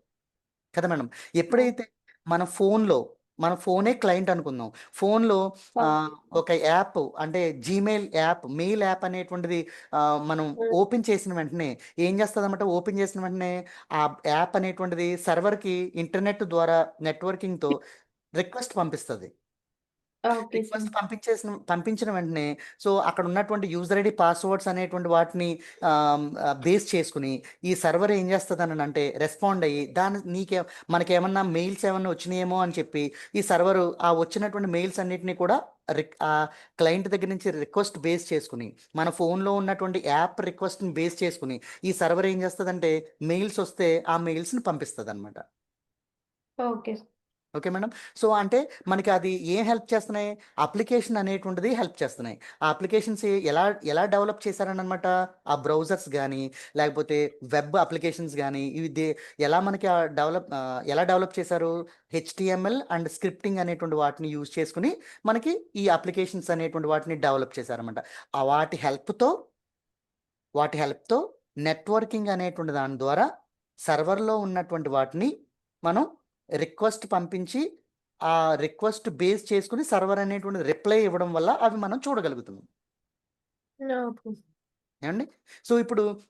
Speaker 2: కదా మేడం. ఎప్పుడైతే మన ఫోన్‌లో మన ఫోనే క్లయింట్ అనుకుందాం. ఫోన్‌లో ఆహ్, ఒక యాప్ అంటే జీమెయిల్ యాప్, మెయిల్ యాప్ అనేటువంటిది మనం ఓపెన్ చేసిన వెంటనే ఏం చేస్తదన్నమాట ఓపెన్ చేసిన వెంటనే ఆ యాప్ అనేటువంటిది సర్వర్‌కి ఇంటర్నెట్ ద్వారా నెట్వర్కింగ్‌తో రిక్వెస్ట్ పంపిస్తది.
Speaker 3: Okay sir.
Speaker 2: పంపించిన వెంటనే సో, అక్కడ ఉన్నటువంటి యూజర్ ఐడీ, పాస్వర్డ్స్ అనేటువంటి వాటిని బేస్ చేసుకొని ఈ సర్వర్ ఏం చేస్తదనంటే రెస్పాండ్ అయ్యి మనకేమన్నా మెయిల్స్ ఏమన్నా వచ్చినాయేమో అని చెప్పి ఈ సర్వరు ఆ వచ్చినటువంటి మెయిల్స్ అన్నిటిని కూడా క్లయింట్ దగ్గర నుంచి రిక్వెస్ట్ బేస్ చేసుకొని, మన ఫోన్‌లో ఉన్నటువంటి యాప్ రిక్వెస్ట్‌ని బేస్ చేసుకొని ఈ సర్వర్ ఏం చేస్తదంటే మెయిల్స్ వస్తే ఆ మెయిల్స్‌ని పంపిస్తదనమాట.
Speaker 3: ఓకే.
Speaker 2: Okay madam. సో, అంటే మనకి అది ఏం హెల్ప్ చేస్తున్నాయి? అప్లికేషన్ అనేటువంటిది హెల్ప్ చేస్తున్నాయి. ఆ అప్లికేషన్స్ ఎలా ఎలా డెవలప్ చేశారనమాట? ఆ బ్రౌజర్స్ గానీ, లేకపోతే వెబ్ అప్లికేషన్స్ గానీ, ఇవి ఎలా మనకి ఎలా డెవలప్ చేశారు? హెచ్‌టీఎంఎల్ అండ్ స్క్రిప్టింగ్ అనేటువంటి వాటిని యూజ్ చేసుకొని, మనకి ఈ అప్లికేషన్స్ అనేటువంటి వాటిని డెవలప్ చేశారనమాట. ఆ వాటి హెల్ప్‌తో నెట్వర్కింగ్ అనేటువంటి దాని ద్వారా సర్వర్‌లో ఉన్నటువంటి వాటిని మనం రిక్వెస్ట్ పంపించి, ఆ రిక్వెస్ట్ బేస్ చేసుకొని సర్వర్ అనేటువంటిది రిప్లై ఇవ్వడం వల్ల అవి మనం చూడగలుగుతున్నాం.
Speaker 3: ఓకే.
Speaker 2: ఏవండీ? సో, ఇప్పుడు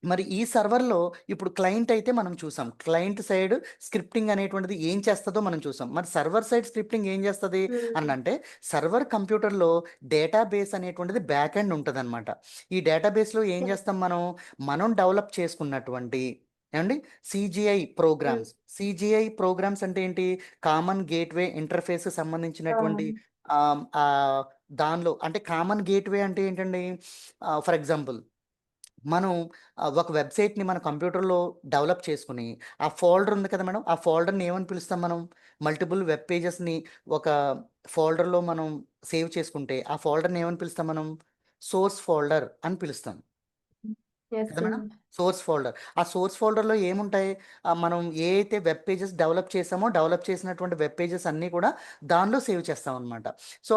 Speaker 2: మరి ఈ సర్వర్‌లో ఇప్పుడు క్లయింట్ అయితే మనం చూసాం. క్లయింట్ సైడ్ స్క్రిప్టింగ్ అనేటువంటిది ఏం చేస్తదో మనం చూసాం. మరి సర్వర్ సైడ్ స్క్రిప్టింగ్ ఏం చేస్తది అనంటే, సర్వర్ కంప్యూటర్‌లో డేటాబేస్ అనేటువంటిది బ్యాక్ ఎండ్ ఉంటదనమాట. ఈ డేటాబేస్‌లో ఏం చేస్తాం మనం డెవలప్ చేసుకున్నటువంటి ఏవండీ సీజీఐ ప్రోగ్రామ్స్ అంటే ఏంటి? కామన్ గేట్‌వే ఇంటర్ఫేస్‌కి సంబంధించినటువంటి
Speaker 3: అవును.
Speaker 2: దానిలో అంటే కామన్ గేట్‌వే అంటే ఏంటండి? ఫర్ ఎగ్జాంపుల్ మనం ఒక వెబ్‌సైట్‌ని మన కంప్యూటర్‌లో డెవలప్ చేసుకొని, ఆ ఫోల్డర్ ఉంది కదా మేడం! ఆ ఫోల్డర్‌ని ఏమని పిలుస్తాం మనం? మల్టిపుల్ వెబ్ పేజెస్‌ని ఒక ఫోల్డర్‌లో మనం సేవ్ చేసుకుంటే, ఆ ఫోల్డర్‌ని ఏమని పిలుస్తాం మనం? సోర్స్ ఫోల్డర్ అని పిలుస్తాం.
Speaker 3: యెస్
Speaker 2: కదా మేడం!
Speaker 3: అండి.
Speaker 2: Source folder. ఆ సోర్స్ ఫోల్డర్‌లో ఏముంటాయి? మనం ఏ అయితే వెబ్ పేజెస్ డెవలప్ చేసామో, డెవలప్ చేసినటువంటి వెబ్ పేజెస్ అన్నీ కూడా దానిలో సేవ్ చేస్తామనమాట. సో,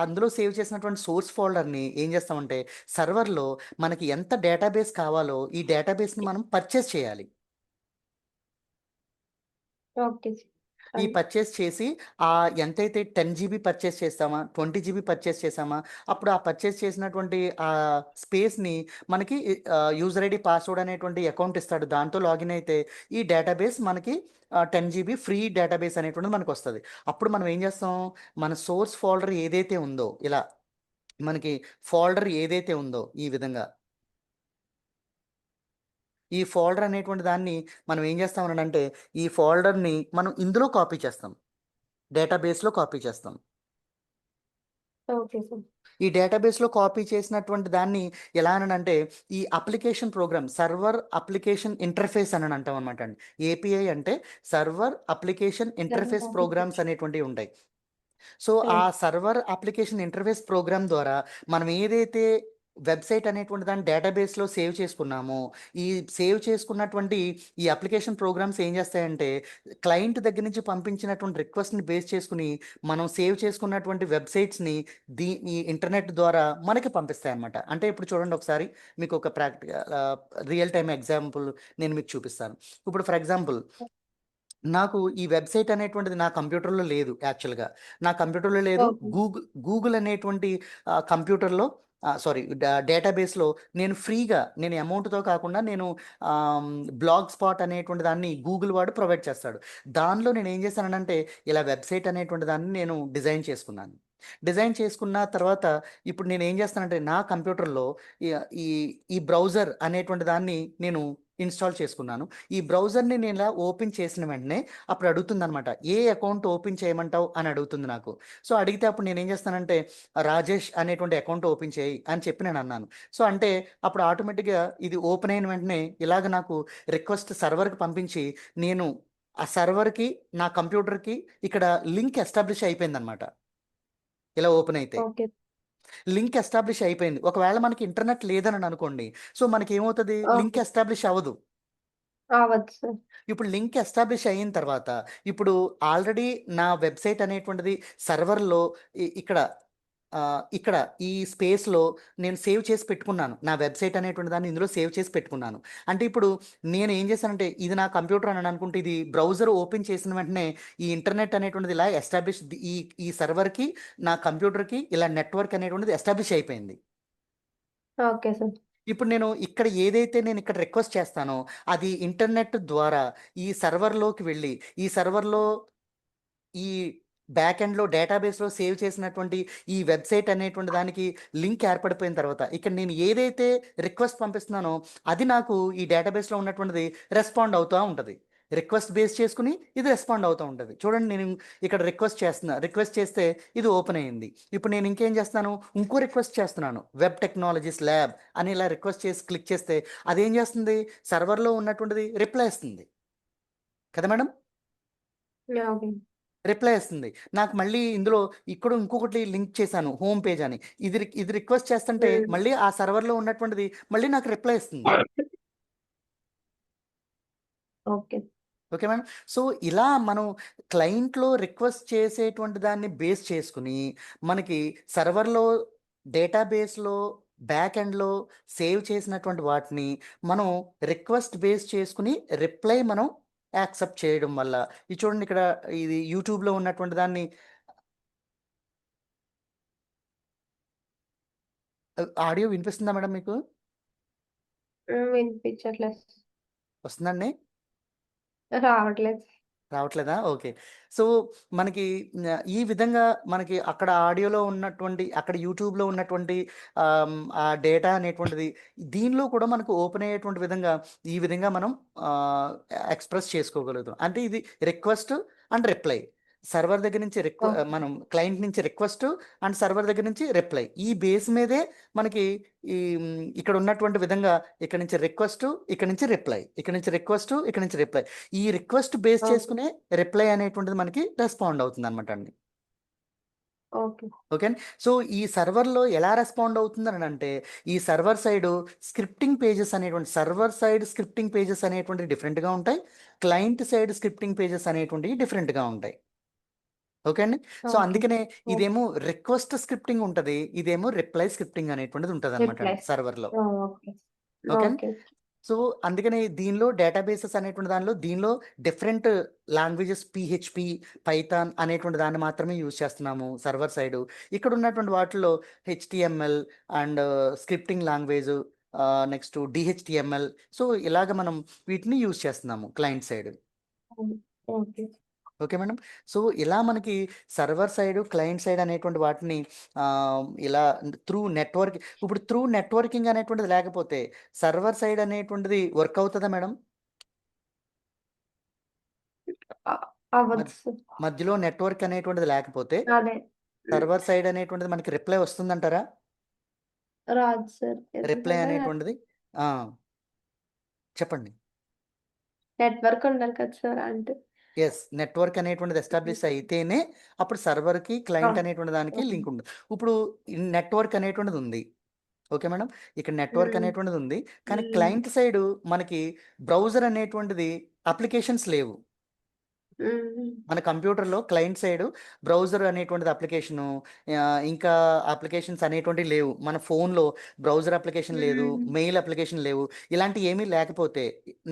Speaker 2: అందులో సేవ్ చేసినటువంటి సోర్స్ ఫోల్డర్‌ని ఏం చేస్తామంటే, సర్వర్‌లో మనకి ఎంత డేటాబేస్ కావాలో, ఈ డేటాబేస్‌ని మనం పర్చేజ్ చేయాలి.
Speaker 3: ఓకే.
Speaker 2: ఈ
Speaker 3: అండి.
Speaker 2: పర్చేస్ చేసి ఎంతైతే 10 జీబీ పర్చేస్ చేస్తామా, 20 జీబీ పర్చేస్ చేసామా, అప్పుడు ఆ పర్చేస్ చేసినటువంటి స్పేస్‌ని మనకి యూజర్ ఐడీ, పాస్వర్డ్ అనేటువంటి అకౌంట్ ఇస్తాడు. దాంతో లాగిన్ అయితే ఈ డేటాబేస్ మనకి 10 జీబీ ఫ్రీ డేటాబేస్ అనేటువంటిది మనకొస్తది. అప్పుడు మనం ఏం చేస్తాం, మన సోర్స్ ఫోల్డర్ ఏదైతే ఉందో ఇలా మనకి ఫోల్డర్ ఏదైతే ఉందో ఈ విధంగా ఈ ఫోల్డర్ అనేటువంటి దాన్ని మనం ఏం చేస్తామనంటే, ఈ ఫోల్డర్‌ని మనం ఇందులో కాపీ చేస్తాం. డేటాబేస్‌లో కాపీ చేస్తాం.
Speaker 3: Okay sir.
Speaker 2: ఈ డేటాబేస్‌లో కాపీ చేసినటువంటి దాన్ని ఎలా అనంటే, ఈ application program server application interface అని అంటామనమాట అండి. ఏపీఐ అంటే server application
Speaker 3: server
Speaker 2: interface programs
Speaker 3: application.
Speaker 2: అనేటువంటివి ఉంటాయి. సో, ఆ
Speaker 3: okay.
Speaker 2: Server application interface program ద్వారా మనం ఏదైతే వెబ్‌సైట్ అనేటువంటి దాన్ని డేటాబేస్‌లో సేవ్ చేసుకున్నామో, ఈ సేవ్ చేసుకున్నటువంటి ఈ అప్లికేషన్ ప్రోగ్రామ్స్ ఏం చేస్తాయంటే, క్లయింట్ దగ్గర నుంచి పంపించినటువంటి రిక్వెస్ట్‌ని బేస్ చేసుకొని, మనం సేవ్ చేసుకున్నటువంటి వెబ్‌సైట్స్‌ని ఈ ఇంటర్నెట్ ద్వారా మనకి పంపిస్తాయన్నమాట. అంటే ఇప్పుడు చూడండి ఒకసారి మీకు ఒక రియల్ టైమ్ ఎగ్జాంపుల్ నేను మీకు చూపిస్తాను. ఇప్పుడు ఫర్ ఎగ్జాంపుల్ నాకు ఈ వెబ్‌సైట్ అనేటువంటిది నా కంప్యూటర్‌లో లేదు యాక్చువల్‌గా. నా కంప్యూటర్‌లో లేదు.
Speaker 3: ఓకే.
Speaker 2: గూగుల్ అనేటువంటి కంప్యూటర్‌లో సారీ డేటాబేస్‌లో నేను ఫ్రీగా నేను అమౌంట్‌తో కాకుండా నేను ఆహ్, బ్లాగ్ స్పాట్ అనేటువంటి దాన్ని గూగుల్ వాడు ప్రొవైడ్ చేస్తాడు. దానిలో నేనేం చేశాననంటే ఇలా వెబ్‌సైట్ అనేటువంటి దాన్ని నేను డిజైన్ చేసుకున్నాను. డిజైన్ చేసుకున్న తర్వాత ఇప్పుడు నేనేం చేస్తానంటే నా కంప్యూటర్‌లో ఈ ఈ ఈ బ్రౌజర్ అనేటువంటి దాన్ని నేను ఇన్‌స్టాల్ చేసుకున్నాను. ఈ బ్రౌజర్‌ని నేను ఇలా ఓపెన్ చేసిన వెంటనే అప్పుడు అడుగుతుందనమాట. ఏ అకౌంట్ ఓపెన్ చేయమంటావు అని అడుగుతుంది నాకు. సో, అడిగితే అప్పుడు నేనేం చేస్తానంటే, రాజేష్ అనేటువంటి అకౌంట్ ఓపెన్ చేయి అని చెప్పి నేనన్నాను. సో, అంటే అప్పుడు ఆటోమేటిక్‌గా ఇది ఓపెన్ అయిన వెంటనే ఇలాగ నాకు రిక్వెస్ట్ సర్వర్‌కి పంపించి, నేను ఆ సర్వర్‌కి, నా కంప్యూటర్‌కి ఇక్కడ లింక్ ఎస్టాబ్లిష్ అయిపోయిందనమాట. ఇలా ఓపెన్ అయితే.
Speaker 3: ఓకే.
Speaker 2: లింక్ ఎస్టాబ్లిష్ అయిపోయింది. ఒకవేళ మనకి ఇంటర్నెట్ లేదని అనుకోండి. సో, మనకేమవుతది లింక్
Speaker 3: ఓకే.
Speaker 2: ఎస్టాబ్లిష్ అవ్వదు.
Speaker 3: అవ్వదు సార్.
Speaker 2: ఇప్పుడు లింక్ ఎస్టాబ్లిష్ అయిన తర్వాత, ఇప్పుడు ఆల్రెడీ నా వెబ్‌సైట్ అనేటువంటిది సర్వర్‌లో ఇక్కడ ఇక్కడ ఈ స్పేస్‌లో నేను సేవ్ చేసి పెట్టుకున్నాను. నా వెబ్‌సైట్ అనేటువంటి దాన్ని ఇందులో సేవ్ చేసి పెట్టుకున్నాను. అంటే ఇప్పుడు నేను ఏం చేశానంటే, ఇది నా కంప్యూటర్ అని అనుకుంటే, ఇది బ్రౌజర్ ఓపెన్ చేసిన వెంటనే ఈ ఇంటర్నెట్ అనేటువంటిది ఇలా ఎస్టాబ్లిష్ ఈ ఈ సర్వర్‌కి, నా కంప్యూటర్‌కి ఇలా నెట్వర్క్ అనేటువంటిది ఎస్టాబ్లిష్ అయిపోయింది.
Speaker 3: Okay sir.
Speaker 2: ఇప్పుడు నేను ఇక్కడ ఏదైతే నేను ఇక్కడ రిక్వెస్ట్ చేస్తానో, అది ఇంటర్నెట్ ద్వారా ఈ సర్వర్‌లోకి వెళ్ళి, ఈ సర్వర్‌లో ఈ బ్యాక్ ఎండ్‌లో డేటాబేస్‌లో సేవ్ చేసినటువంటి ఈ వెబ్‌సైట్ అనేటువంటి దానికి లింక్ ఏర్పడిపోయిన తర్వాత, ఇక్కడ నేను ఏదైతే రిక్వెస్ట్ పంపిస్తున్నానో, అది నాకు ఈ డేటాబేస్‌లో ఉన్నటువంటిది రెస్పాండ్ అవుతా ఉంటది. రిక్వెస్ట్ బేస్ చేసుకొని ఇది రెస్పాండ్ అవుతా ఉంటది. చూడండి నేను ఇక్కడ రిక్వెస్ట్ చేస్తున్నా. రిక్వెస్ట్ చేస్తే ఇది ఓపెన్ అయింది. ఇప్పుడు నేను ఇంకేం చేస్తున్నాను, ఇంకో రిక్వెస్ట్ చేస్తున్నాను. వెబ్ టెక్నాలజీస్ ల్యాబ్ అని ఇలా రిక్వెస్ట్ చేసి క్లిక్ చేస్తే అదేం చేస్తుంది, సర్వర్‌లో ఉన్నటువంటిది రిప్లై ఇస్తుంది. కదా మేడం!
Speaker 3: యాహ్! ఓకే.
Speaker 2: రిప్లై ఇస్తుంది. నాకు మళ్ళీ ఇందులో ఇక్కడ ఇంకొకటి లింక్ చేశాను హోమ్ పేజ్ అని. ఇది రిక్వెస్ట్ చేస్తుంటే
Speaker 3: హ్మ్.
Speaker 2: మళ్ళీ ఆ సర్వర్‌లో ఉన్నటువంటిది మళ్ళీ నాకు రిప్లై ఇస్తుంది.
Speaker 3: ఓకే.
Speaker 2: Okay madam. సో, ఇలా మనం క్లయింట్‌లో రిక్వెస్ట్ చేసేటువంటి దాన్ని బేస్ చేసుకొని, మనకి సర్వర్‌లో, డేటాబేస్‌లో, బ్యాక్ ఎండ్‌లో సేవ్ చేసినటువంటి వాటిని మనం రిక్వెస్ట్ బేస్ చేసుకొని రిప్లై మనం యాక్సెప్ట్ చేయడం వల్ల, ఇది చూడండి ఇక్కడ ఇది యూట్యూబ్‌లో ఉన్నటువంటి దాన్ని ఆడియో వినిపిస్తుందా మేడం మీకు?
Speaker 3: వినిపించట్లేదు.
Speaker 2: వస్తుందండి?
Speaker 3: రావట్లేదు.
Speaker 2: రావట్లేదా? ఓకే. సో, మనకి ఈ విధంగా మనకి అక్కడ ఆడియోలో ఉన్నటువంటి అక్కడ యూట్యూబ్‌లో ఉన్నటువంటి ఆ డేటా అనేటువంటిది దీనిలో కూడా మనకు ఓపెన్ అయ్యేటువంటి విధంగా ఈ విధంగా మనం ఆహ్, ఎక్స్‌ప్రెస్ చేసుకోగలుగుతాం. అంటే ఇది రిక్వెస్ట్ అండ్ రిప్లై. సర్వర్ దగ్గర నుంచి
Speaker 3: ఓకే.
Speaker 2: మనం క్లయింట్ నుంచి రిక్వెస్ట్ అండ్ సర్వర్ దగ్గర నుంచి రిప్లై, ఈ బేస్ మీదే మనకి ఇక్కడ ఉన్నటువంటి విధంగా ఇక్కడ నుంచి రిక్వెస్ట్, ఇక్కడ నుంచి రిప్లై, ఇక్కడ నుంచి రిక్వెస్ట్, ఇక్కడ నుంచి రిప్లై, ఈ రిక్వెస్ట్ బేస్
Speaker 3: ఓకే.
Speaker 2: చేసుకునే రిప్లై అనేటువంటిది మనకి రెస్పాండ్ అవుతుంది అనమాట అండి.
Speaker 3: ఓకే.
Speaker 2: ఓకే అండి. సో ఈ సర్వర్లో ఎలా రెస్పాండ్ అవుతుందని అంటే, ఈ సర్వర్ సైడ్ స్క్రిప్టింగ్ పేజెస్ అనేటువంటి, సర్వర్ సైడ్ స్క్రిప్టింగ్ పేజెస్ అనేటువంటివి డిఫరెంట్గా ఉంటాయి, క్లయింట్ సైడ్ స్క్రిప్టింగ్ పేజెస్ అనేటువంటివి డిఫరెంట్గా ఉంటాయి. ఓకే అండి. So
Speaker 3: okay.
Speaker 2: అందుకనే
Speaker 3: ఓకే.
Speaker 2: ఇదేమో రిక్వెస్ట్ స్క్రిప్టింగ్ ఉంటుంది, ఇదేమో రిప్లై స్క్రిప్టింగ్ అనేటువంటిది ఉంటుంది అనమాట
Speaker 3: రిప్లై.
Speaker 2: అండి సర్వర్లో.
Speaker 3: ఓకే.
Speaker 2: ఓకే అండి.
Speaker 3: ఓకే.
Speaker 2: సో అందుకనే దీనిలో డేటాబేసెస్ అనేటువంటి దీనిలో డిఫరెంట్ లాంగ్వేజెస్ పిహెచ్పి, పైథాన్ అనేటువంటి దాన్ని మాత్రమే యూజ్ చేస్తున్నాము సర్వర్ సైడ్. ఇక్కడ ఉన్నటువంటి వాటిలో HTML and scripting language, next DHTML, so ఇలాగ మనం వీటిని యూజ్ చేస్తున్నాము client side.
Speaker 3: Okay.
Speaker 2: Okay madam. So ఇలా మనకి సర్వర్ సైడ్, క్లయింట్ సైడ్ అనేటువంటి వాటిని ఇలా త్రూ నెట్వర్క్, ఇప్పుడు త్రూ నెట్వర్కింగ్ అనేటువంటిది లేకపోతే సర్వర్ సైడ్ అనేటువంటిది వర్క్ అవుతుందా మేడం?
Speaker 3: అవ్వదు సార్.
Speaker 2: మధ్యలో నెట్వర్క్ అనేటువంటిది లేకపోతే
Speaker 3: అదే.
Speaker 2: సర్వర్ సైడ్ అనేటువంటిది మనకి రిప్లై వస్తుందంటారా?
Speaker 3: రాదు సార్.
Speaker 2: రిప్లై
Speaker 3: ఎందుకంటే
Speaker 2: అనేటువంటిది ఆ, చెప్పండి.
Speaker 3: నెట్వర్క్ ఉండాలి కదా సార్ అంటే.
Speaker 2: ఎస్, నెట్వర్క్ అనేటువంటిది ఎస్టాబ్లిష్ అయితేనే అప్పుడు సర్వర్కి, క్లయింట్
Speaker 3: అవును.
Speaker 2: అనేటువంటి దానికి
Speaker 3: అవును.
Speaker 2: లింక్ ఉంటుంది. ఇప్పుడు నెట్వర్క్ అనేటువంటిది ఉంది. Okay madam. ఇక్కడ నెట్వర్క్
Speaker 3: హ్మ్.
Speaker 2: అనేటువంటిది ఉంది, కానీ
Speaker 3: హ్మ్.
Speaker 2: క్లయింట్ సైడ్ మనకి బ్రౌజర్ అనేటువంటిది అప్లికేషన్స్ లేవు.
Speaker 3: హ్మ్.
Speaker 2: మన కంప్యూటర్లో క్లయింట్ సైడ్ బ్రౌజర్ అనేటువంటిది అప్లికేషను, ఇంకా అప్లికేషన్స్ అనేటువంటివి లేవు. మన ఫోన్లో బ్రౌజర్ అప్లికేషన్ లేదు,
Speaker 3: హ్మ్.
Speaker 2: మెయిల్ అప్లికేషన్ లేవు, ఇలాంటి ఏమీ లేకపోతే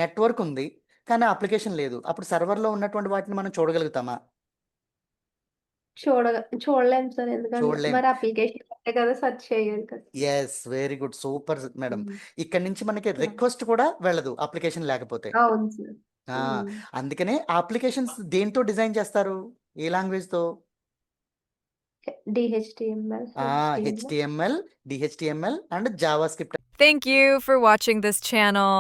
Speaker 2: నెట్వర్క్ ఉంది కానీ అప్లికేషన్ లేదు, అప్పుడు సర్వర్లో ఉన్నటువంటి వాటిని మనం చూడగలుగుతామా?
Speaker 3: చూడలేము సార్. ఎందుకంటే
Speaker 2: చూడలేం.
Speaker 3: మరి అప్లికేషన్ ఉంటే కదా సెర్చ్ చేయాలి కదా!
Speaker 2: Yes, very good, super madam.
Speaker 3: Hmm.
Speaker 2: ఇక్కడ నుంచి మనకి
Speaker 3: యాహ్!
Speaker 2: రిక్వెస్ట్ కూడా వెళ్ళదు అప్లికేషన్ లేకపోతే.
Speaker 3: అవును సార్.
Speaker 2: ఆ!
Speaker 3: హ్మ్.
Speaker 2: అందుకనే ఆ అప్లికేషన్స్ దేనితో డిజైన్ చేస్తారు? ఏ లాంగ్వేజ్‌తో?
Speaker 3: DHTML, HTML.
Speaker 2: HTML, DHTML and JavaScript.
Speaker 1: Thank you for watching this channel.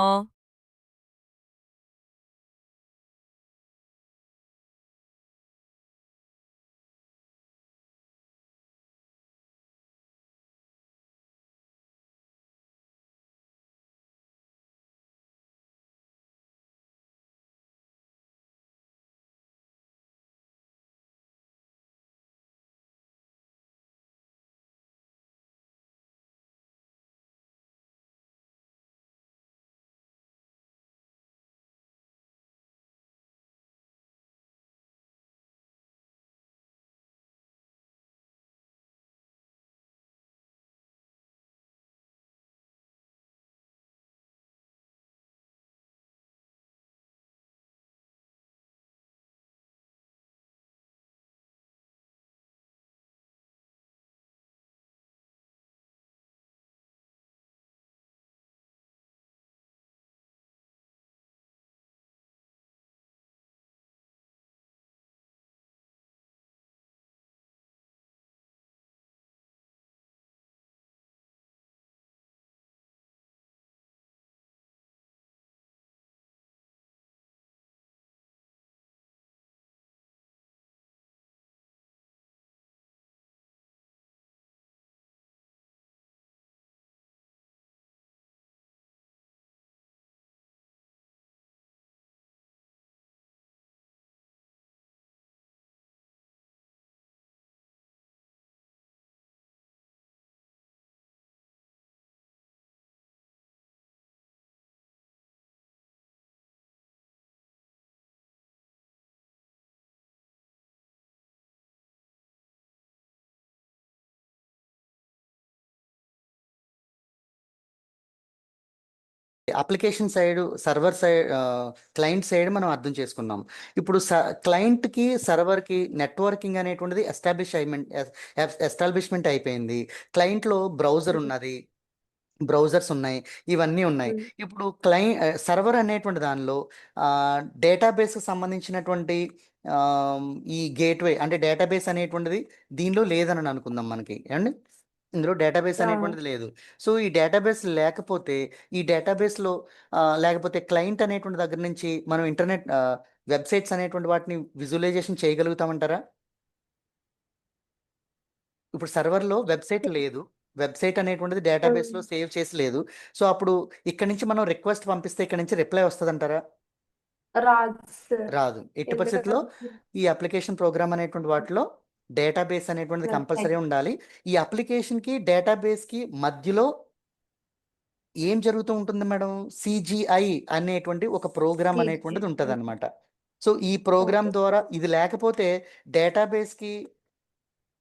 Speaker 2: Application side, server side, client side మనం అర్థం చేసుకున్నాం. ఇప్పుడు క్లయింట్కి, సర్వర్కి నెట్వర్కింగ్ అనేటువంటిది ఎస్టాబ్లిష్మెంట్ అయిపోయింది. క్లయింట్లో బ్రౌజర్
Speaker 3: హ్మ్.
Speaker 2: ఉన్నది, బ్రౌజర్స్ ఉన్నాయి, ఇవన్నీ ఉన్నాయి.
Speaker 3: హ్మ్.
Speaker 2: ఇప్పుడు సర్వర్ అనేటువంటి దానిలో డేటాబేస్కి సంబంధించినటువంటి ఈ గేట్వే అంటే డేటాబేస్ అనేటువంటిది దీనిలో లేదని అనుకుందాం మనకి అండి. ఇందులో డేటాబేస్
Speaker 3: ఆ!
Speaker 2: అనేటువంటిది లేదు. సో ఈ డేటాబేస్ లేకపోతే ఈ డేటాబేస్లో లేకపోతే క్లయింట్ అనేటువంటి దగ్గర నుంచి మనం ఇంటర్నెట్ వెబ్‌సైట్స్ అనేటువంటి వాటిని విజువలైజేషన్ చేయగలుగుతామంటారా? ఇప్పుడు సర్వర్‌లో వెబ్‌సైట్ లేదు. వెబ్‌సైట్ అనేటువంటిది డేటాబేస్‌లో
Speaker 3: హ్మ్.
Speaker 2: సేవ్ చేసి లేదు. సో, అప్పుడు ఇక్కడి నుంచి మనం రిక్వెస్ట్ పంపిస్తే ఇక్కడి నుంచి రిప్లై వస్తదంటారా?
Speaker 3: రాదు సార్.
Speaker 2: రాదు. ఎట్టి పరిస్థితిలో
Speaker 3: ఎందుకంటే
Speaker 2: ఈ అప్లికేషన్ ప్రోగ్రామ్ అనేటువంటి వాటిలో డేటాబేస్ అనేటువంటిది కంపల్సరీ
Speaker 3: వెబ్‌సైట్
Speaker 2: ఉండాలి. ఈ అప్లికేషన్‌కి, డేటాబేస్‌కి మధ్యలో ఏం జరుగుతూ ఉంటుంది మేడం? సీజీఐ అనేటువంటి ఒక ప్రోగ్రామ్
Speaker 3: సీజీ.
Speaker 2: అనేటువంటిది
Speaker 3: ఓకే.
Speaker 2: ఉంటదనమాట. సో, ఈ ప్రోగ్రామ్
Speaker 3: ఓకే.
Speaker 2: ద్వారా ఇది లేకపోతే డేటాబేస్‌కి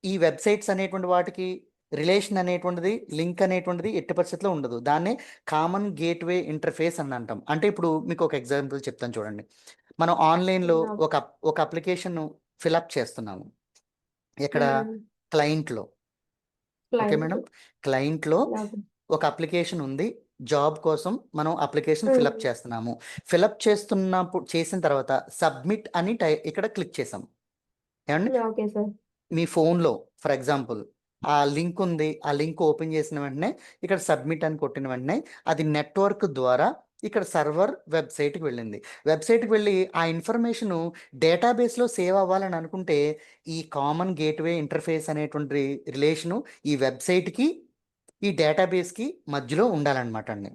Speaker 2: ఈ వెబ్‌సైట్స్ అనేటువంటి వాటికి రిలేషన్ అనేటువంటిది, లింక్ అనేటువంటిది ఎట్టి పరిస్థితిలో ఉండదు. దాన్నే కామన్ గేట్‌వే ఇంటర్‌ఫేస్ అని అంటాం. అంటే ఇప్పుడు మీకు ఒక ఎగ్జాంపుల్ చెప్తాను చూడండి. మనం ఆన్‌లైన్‌లో
Speaker 3: హ్మ్. ఓకే.
Speaker 2: ఒక అప్లికేషన్‌ను ఫిలప్ చేస్తున్నాము. ఎక్కడ?
Speaker 3: హ్మ్.
Speaker 2: క్లయింట్‌లో. Okay
Speaker 3: client.
Speaker 2: మేడం. క్లయింట్‌లో
Speaker 3: ఓకే.
Speaker 2: ఒక అప్లికేషన్ ఉంది. జాబ్ కోసం మనం అప్లికేషన్ ఫిలప్
Speaker 3: హ్మ్.
Speaker 2: చేస్తున్నాము. ఫిలప్ చేసిన తర్వాత సబ్మిట్ అని ఇక్కడ క్లిక్ చేసాం. ఏవండీ?
Speaker 3: Okay sir.
Speaker 2: మీ ఫోన్‌లో ఫర్ ఎగ్జాంపుల్ ఆ లింక్ ఉంది. ఆ లింక్ ఓపెన్ చేసిన వెంటనే ఇక్కడ సబ్మిట్ అని కొట్టిన వెంటనే అది నెట్వర్క్ ద్వారా ఇక్కడ సర్వర్ వెబ్‌సైట్‌కి వెళ్ళింది. వెబ్‌సైట్‌కి వెళ్ళి ఆ ఇన్ఫర్మేషను డేటాబేస్‌లో సేవ్ అవ్వాలని అనుకుంటే ఈ కామన్ గేట్‌వే ఇంటర్‌ఫేస్ అనేటువంటి రిలేషను ఈ వెబ్‌సైట్‌కి, ఈ డేటాబేస్‌కి మధ్యలో ఉండాలన్నమాట అండి.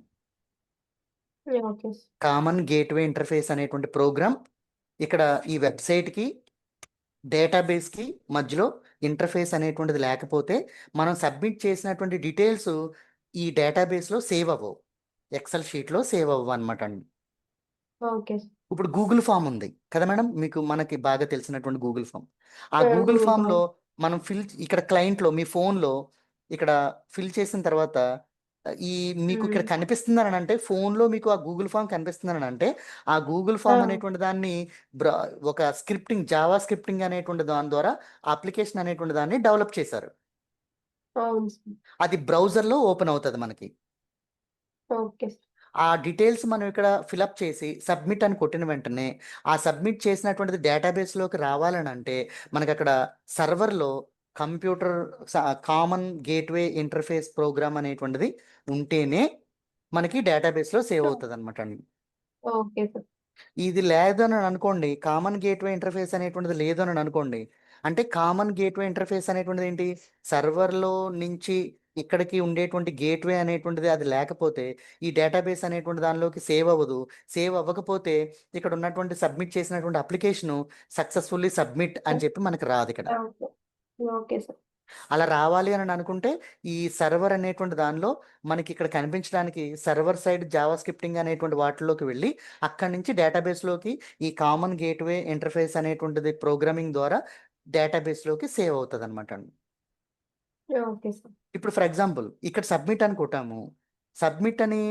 Speaker 3: ఓకే.
Speaker 2: కామన్ గేట్‌వే ఇంటర్‌ఫేస్ అనేటువంటి ప్రోగ్రామ్ ఇక్కడ ఈ వెబ్‌సైట్‌కి, డేటాబేస్‌కి మధ్యలో ఇంటర్‌ఫేస్ అనేటువంటిది లేకపోతే, మనం సబ్మిట్ చేసినటువంటి డీటెయిల్స్ ఈ డేటాబేస్‌లో సేవ్ అవ్వవు. ఎక్సెల్ షీట్‌లో సేవ్ అవ్వవన్నమాట అండి.
Speaker 3: ఓకే.
Speaker 2: ఇప్పుడు గూగుల్ ఫార్మ్ ఉంది కదా మేడం! మనకి బాగా తెలిసినటువంటి గూగుల్ ఫార్మ్. ఆ
Speaker 3: ఆ!
Speaker 2: గూగుల్
Speaker 3: గూగుల్
Speaker 2: ఫార్మ్‌లో
Speaker 3: ఫార్మ్.
Speaker 2: మనం ఇక్కడ క్లయింట్‌లో మీ ఫోన్‌లో ఇక్కడ ఫిల్ చేసిన తర్వాత ఈ మీకు ఇక్కడ
Speaker 3: హ్మ్.
Speaker 2: కనిపిస్తుందనంటే ఫోన్‌లో మీకు ఆ గూగుల్ ఫార్మ్ కనిపిస్తుందనంటే, ఆ గూగుల్
Speaker 3: ఆ!
Speaker 2: ఫార్మ్ అనేటువంటి దాన్ని బ్ర ఒక జావా స్క్రిప్టింగ్ అనేటువంటి దాని ద్వారా అప్లికేషన్ అనేటువంటి దాన్ని డెవలప్ చేశారు.
Speaker 3: అవును సార్.
Speaker 2: అది బ్రౌజర్‌లో ఓపెన్ అవుతది మనకి.
Speaker 3: ఓకే.
Speaker 2: ఆ డీటెయిల్స్ మనం ఇక్కడ ఫిలప్ చేసి సబ్మిట్ అని కొట్టిన వెంటనే, ఆ సబ్మిట్ చేసినటువంటిది డేటాబేస్‌లోకి రావాలనంటే, మనకక్కడ సర్వర్‌లో కంప్యూటర్ స కామన్ గేట్‌వే ఇంటర్‌ఫేస్ ప్రోగ్రామ్ అనేటువంటిది ఉంటేనే మనకి డేటాబేస్‌లో సేవ్ అవుతదనమాట అండి.
Speaker 3: Okay sir.
Speaker 2: ఇది లేదని అనుకోండి, కామన్ గేట్‌వే ఇంటర్‌ఫేస్ అనేటువంటిది లేదు అని అనుకోండి. అంటే కామన్ గేట్‌వే ఇంటర్‌ఫేస్ అనేటువంటిది ఏంటి? సర్వర్‌లో నుంచి ఇక్కడికి ఉండేటువంటి గేట్‌వే అనేటువంటిది అది లేకపోతే, ఈ డేటాబేస్ అనేటువంటి దానిలోకి సేవ్ అవ్వదు. సేవ్ అవ్వకపోతే ఇక్కడ ఉన్నటువంటి సబ్మిట్ చేసినటువంటి అప్లికేషను సక్సెస్‌ఫుల్లీ సబ్మిట్ అని చెప్పి మనకి రాదిక్కడ.
Speaker 3: ఓకే. Okay sir.
Speaker 2: అలా రావాలి అని అనుకుంటే, ఈ సర్వర్ అనేటువంటి దానిలో మనకిక్కడ కనిపించడానికి సర్వర్ సైడ్ జావా స్క్రిప్టింగ్ అనేటువంటి వాటిల్లోకి వెళ్ళి, అక్కడి నుంచి డేటాబేస్‌లోకి ఈ కామన్ గేట్‌వే ఇంటర్‌ఫేస్ అనేటువంటిది ప్రోగ్రామింగ్ ద్వారా డేటాబేస్‌లోకి సేవ్ అవుతదనమాట అండి.
Speaker 3: Okay sir.
Speaker 2: ఇప్పుడు ఫర్ ఎగ్జాంపుల్ ఇక్కడ సబ్మిట్ అని కొట్టాము. సబ్మిట్ అని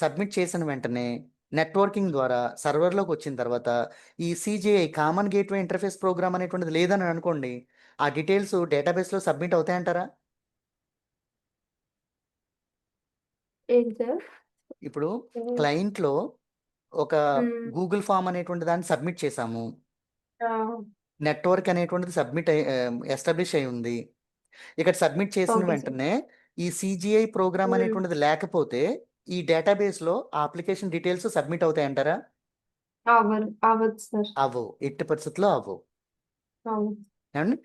Speaker 2: సబ్మిట్ చేసిన వెంటనే నెట్వర్కింగ్ ద్వారా సర్వర్‌లోకొచ్చిన తర్వాత ఈ CGI common gateway interface program అనేటువంటిది లేదని అనుకోండి. ఆ డీటెయిల్స్ డేటాబేస్‌లో సబ్మిట్ అవుతాయంటారా?
Speaker 3: ఏంటి సార్?
Speaker 2: ఇప్పుడు
Speaker 3: హ్మ్.
Speaker 2: క్లయింట్‌లో ఒక
Speaker 3: హ్మ్.
Speaker 2: గూగుల్ ఫార్మ్ అనేటువంటి దాన్ని సబ్మిట్ చేశాము.
Speaker 3: ఆ!
Speaker 2: నెట్వర్క్ అనేటువంటిది ఎస్టాబ్లిష్ అయ్యి ఉంది. ఇక్కడ సబ్మిట్ చేసిన
Speaker 3: ఓకే సార్.
Speaker 2: వెంటనే ఈ సీజీఐ ప్రోగ్రామ్
Speaker 3: హ్మ్.
Speaker 2: అనేటువంటిది లేకపోతే ఈ డేటాబేస్‌లో ఆ అప్లికేషన్ డీటెయిల్స్ సబ్మిట్ అవుతాయంటారా?
Speaker 3: అవ్వదు సార్.
Speaker 2: అవ్వవు. ఎట్టి పరిస్థితిలో అవ్వవు.
Speaker 3: అవును.
Speaker 2: ఏవండీ?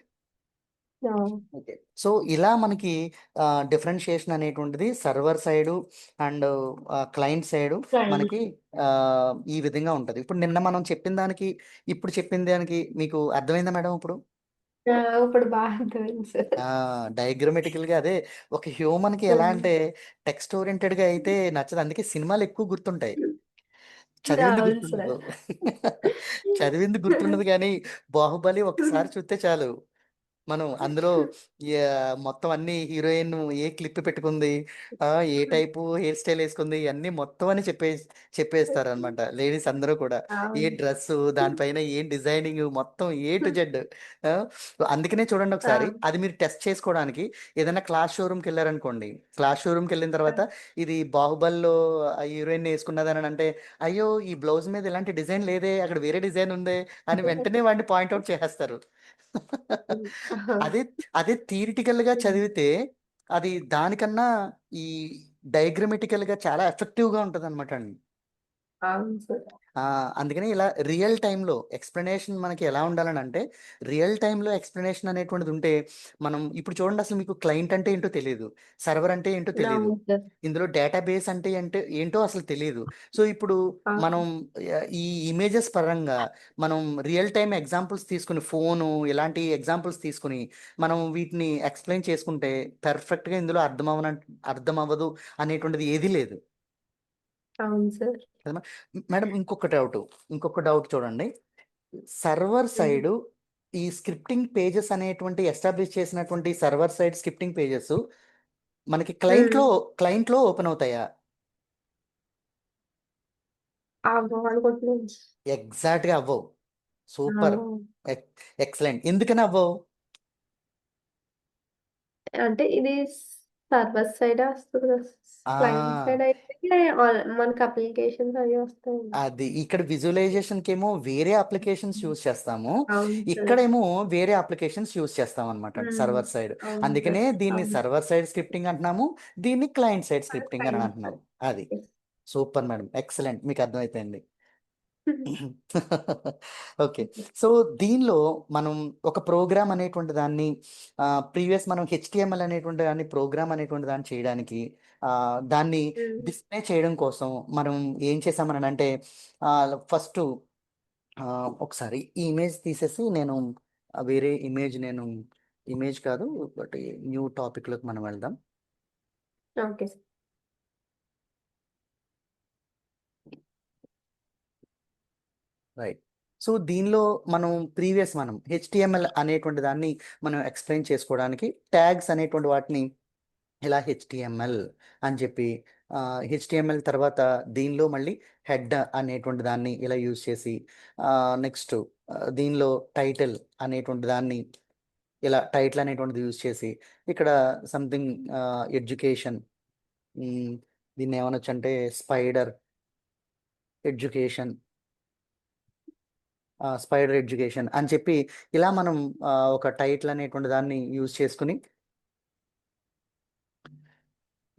Speaker 3: ఆ!
Speaker 2: ఓకే. సో, ఇలా మనకి డిఫరెన్షియేషన్ అనేటువంటిది server side and client side
Speaker 3: client.
Speaker 2: మనకి ఈ విధంగా ఉంటది. ఇప్పుడు నిన్న మనం చెప్పిన దానికి, ఇప్పుడు చెప్పిన దానికి మీకు అర్థమైందా మేడం ఇప్పుడు?
Speaker 3: ఆ! ఇప్పుడు బాగా అర్థమైంది సార్.
Speaker 2: డయాగ్రమాటికల్‌గా అదే ఒక హ్యూమన్‌కి ఎలా
Speaker 3: హ్మ్.
Speaker 2: అంటే టెక్స్ట్ ఓరియెంటెడ్‌గా అయితే నచ్చదు. అందుకే సినిమాలు ఎక్కువ గుర్తుంటాయి. చదివింది
Speaker 3: అవును సార్.
Speaker 2: గుర్తుండదు. చదివింది గుర్తుండదు గానీ, 'బాహుబలి' ఒక్కసారి చూస్తే చాలు. మనం అందులో మొత్తం అన్నీ హీరోయిన్ ఏ క్లిప్ పెట్టుకుంది, ఏ టైపు హెయిర్ స్టైల్ యేసుకుంది, ఇయన్నీ మొత్తం అని చెప్పేస్తారనమాట. లేడీస్ అందరూ కూడా. ఏ
Speaker 3: అవును.
Speaker 2: డ్రెస్సు, దానిపైన ఏం డిజైనింగు మొత్తం ఏ టు జెడ్. ఆ! అందుకనే చూడండి
Speaker 3: ఆ!
Speaker 2: ఒకసారి అది మీరు టెస్ట్ చేసుకోవడానికి ఏదైనా క్లాత్ షోరూమ్‌కెళ్లారనుకోండి. క్లాత్ షోరూమ్‌కెళ్ళిన
Speaker 3: ఆ!
Speaker 2: తర్వాత ఇది 'బాహుబలిలో' ఆ హీరోయిన్ యేసుకున్నదని అంటే, "అయ్యో! ఈ బ్లౌజ్ మీద ఇలాంటి డిజైన్ లేదే, అక్కడ వేరే డిజైన్ ఉందే" అని వెంటనే వాడిని పాయింట్ ఔట్ చేసేస్తారు.
Speaker 3: హ్మ్. ఆహా!
Speaker 2: అదే అదే థియరిటికల్‌గా
Speaker 3: హ్మ్.
Speaker 2: చదివితే అది దానికన్నా ఈ డయాగ్రమాటికల్‌గా చాలా ఎఫెక్టివ్‌గా ఉంటదనమాట అండి.
Speaker 3: అవును సార్.
Speaker 2: అందుకని ఇలా రియల్ టైమ్‌లో ఎక్స్‌ప్లనేషన్ మనకి ఎలా ఉండాలనంటే, రియల్ టైమ్‌లో ఎక్స్‌ప్లనేషన్ అనేటువంటిది ఉంటే, మనం ఇప్పుడు చూడండి అసలు మీకు క్లయింట్ అంటే ఏంటో తెలీదు. సర్వర్ అంటే ఏంటో తెలీదు.
Speaker 3: అవును సార్.
Speaker 2: ఇందులో డేటాబేస్ అంటే ఏంటో అసలు తెలీదు. సో, ఇప్పుడు మనం
Speaker 3: అవును.
Speaker 2: ఈ ఇమేజెస్ పరంగా మనం రియల్ టైమ్ ఎగ్జాంపుల్స్ తీసుకొని ఫోను ఇలాంటి ఎగ్జాంపుల్స్ తీసుకొని, మనం వీటిని ఎక్స్‌ప్లెయిన్ చేసుకుంటే పర్ఫెక్ట్‌గా ఇందులో అర్థమవ్వదు అనేటువంటిది ఏదీ లేదు.
Speaker 3: అవును సార్.
Speaker 2: కదా! మేడం ఇంకొక డౌట్ చూడండి. సర్వర్
Speaker 3: హ్మ్.
Speaker 2: సైడు ఈ స్క్రిప్టింగ్ పేజెస్ అనేటువంటి ఎస్టాబ్లిష్ చేసినటువంటి సర్వర్ సైడ్ స్క్రిప్టింగ్ పేజెస్ మనకి
Speaker 3: హ్మ్.
Speaker 2: క్లయింట్‌లో ఓపెన్ అవుతాయా?
Speaker 3: అవ్వవనుకుంటున్నాను.
Speaker 2: ఎగ్జాక్ట్‌గా అవ్వవు.
Speaker 3: ఆ!
Speaker 2: సూపర్. ఎక్ ఎక్సలెంట్. ఎందుకని అవ్వవు?
Speaker 3: అంటే ఇది సర్వర్ సైడే వస్తది కదా! క్లయింట్
Speaker 2: ఆ!
Speaker 3: సైడ్ అయితే మనకి అప్లికేషన్స్ అవి వస్తాయండి.
Speaker 2: అది. ఇక్కడ విజువలైజేషన్‌కేమో వేరే అప్లికేషన్స్
Speaker 3: హ్మ్.
Speaker 2: యూజ్ చేస్తాము.
Speaker 3: అవును సార్.
Speaker 2: ఇక్కడేమో వేరే అప్లికేషన్స్ యూజ్ చేస్తామనమాట
Speaker 3: హ్మ్.
Speaker 2: Server side.
Speaker 3: అవును
Speaker 2: అందుకనే
Speaker 3: సార్.
Speaker 2: దీన్ని
Speaker 3: అవును.
Speaker 2: సర్వర్ సైడ్ స్క్రిప్టింగ్ అంటున్నాము. దీన్ని క్లయింట్ సైడ్ స్క్రిప్టింగ్ అని
Speaker 3: క్లయింట్
Speaker 2: అంటున్నాం.
Speaker 3: సైడ్.
Speaker 2: అది. Super madam. ఎక్సలెంట్. మీకు అర్థమైపోయింది. ఓకే. సో, దీనిలో మనం ఒక ప్రోగ్రామ్ అనేటువంటి దాన్ని ప్రీవియస్ మనం హెచ్‌టీఎంఎల్ అనేటువంటి దాన్ని ప్రోగ్రామ్ అనేటువంటి దాన్ని చేయడానికి దాన్ని
Speaker 3: హ్మ్.
Speaker 2: డిస్‌ప్లే చేయడం కోసం మనం ఏం చేసామనంటే ఫస్టు ఒకసారి ఈ ఇమేజ్ తీసేసి నేను వేరే ఇమేజ్ కాదు బట్ న్యూ టాపిక్‌లోకి మనం వెళ్దాం.
Speaker 3: Okay sir.
Speaker 2: రైట్. సో, దీనిలో మనం హెచ్‌టీఎంఎల్ అనేటువంటి దాన్ని మనం ఎక్స్‌ప్లెయిన్ చేసుకోవడానికి ట్యాగ్స్ అనేటువంటి వాటిని ఇలా హెచ్‌టీఎంఎల్ అని చెప్పి హెచ్‌టీఎంఎల్ తర్వాత దీనిలో మళ్ళీ హెడ్ అనేటువంటి దాన్ని ఇలా యూజ్ చేసి నెక్స్ట్ దీనిలో టైటిల్ అనేటువంటి దాన్ని ఇలా టైటిల్ అనేటువంటిది యూజ్ చేసి ఇక్కడ సంథింగ్ ఎడ్యుకేషన్ హ్మ్. దీన్నేమనొచ్చంటే ఎడ్యుకేషన్ స్పైడర్ ఎడ్యుకేషన్ అని చెప్పి ఇలా మనం ఒక టైటిల్ అనేటువంటి దాన్ని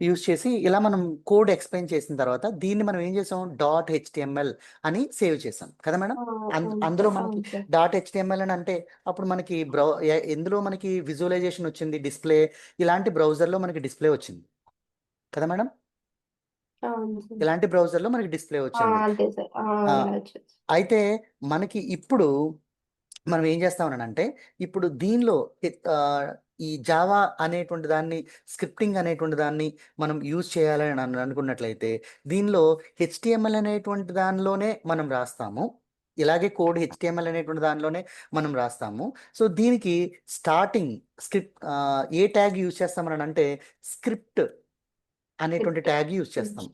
Speaker 2: యూజ్ చేసి ఇలా మనం కోడ్ ఎక్స్‌ప్లెయిన్ చేసిన తర్వాత దీన్ని మనం ఏం చేసాం డాట్ హెచ్‌టీఎంఎల్ అని సేవ్ చేసాం. కదా మేడం?
Speaker 3: ఆ! అవును
Speaker 2: అందులో
Speaker 3: సార్.
Speaker 2: మనకి
Speaker 3: అవును సార్.
Speaker 2: డాట్ హెచ్‌టీఎంఎల్ అని అంటే అప్పుడు మనకి ఎందులో మనకి విజువలైజేషన్ వచ్చింది డిస్‌ప్లే ఇలాంటి బ్రౌజర్‌లో మనకి డిస్‌ప్లే వచ్చింది. కదా మేడం?
Speaker 3: అవును సార్.
Speaker 2: ఇలాంటి బ్రౌజర్‌లో మనకి డిస్‌ప్లే వచ్చింది.
Speaker 3: అంతే సార్.
Speaker 2: ఆ!
Speaker 3: వెళ్ళొచ్చు.
Speaker 2: అయితే మనకి ఇప్పుడు మనం ఏం చేస్తామనంటే, ఇప్పుడు దీనిలో ఈ జావా అనేటువంటి దాన్ని, స్క్రిప్టింగ్ అనేటువంటి దాన్ని మనం యూజ్ చేయాలని అనుకున్నట్లయితే, దీనిలో హెచ్‌టీఎంఎల్ అనేటువంటి దానిలోనే మనం రాస్తాము. ఇలాగే కోడ్ హెచ్‌టీఎంఎల్ అనేటువంటి దానిలోనే మనం రాస్తాము. సో, దీనికి స్టార్టింగ్ ఏ ట్యాగ్ యూజ్ చేస్తామనంటే, స్క్రిప్ట్ అనేటువంటి
Speaker 3: స్క్రిప్ట్.
Speaker 2: ట్యాగ్ యూజ్
Speaker 3: హ్మ్.
Speaker 2: చేస్తాం.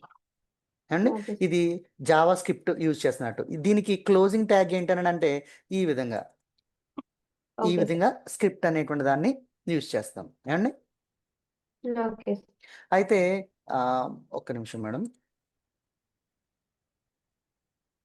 Speaker 2: ఏవండి?
Speaker 3: Okay sir.
Speaker 2: ఇది జావా స్క్రిప్ట్ యూజ్ చేస్తున్నట్టు. దీనికి క్లోజింగ్ ట్యాగ్ ఏంటనంటే, ఈ విధంగా. ఈ
Speaker 3: ఓకే సార్.
Speaker 2: విధంగా స్క్రిప్ట్ అనేటువంటి దాన్ని యూజ్ చేస్తాం. ఏవండి?
Speaker 3: ఓకే.
Speaker 2: అయితే ఒక్క నిమిషం మేడం.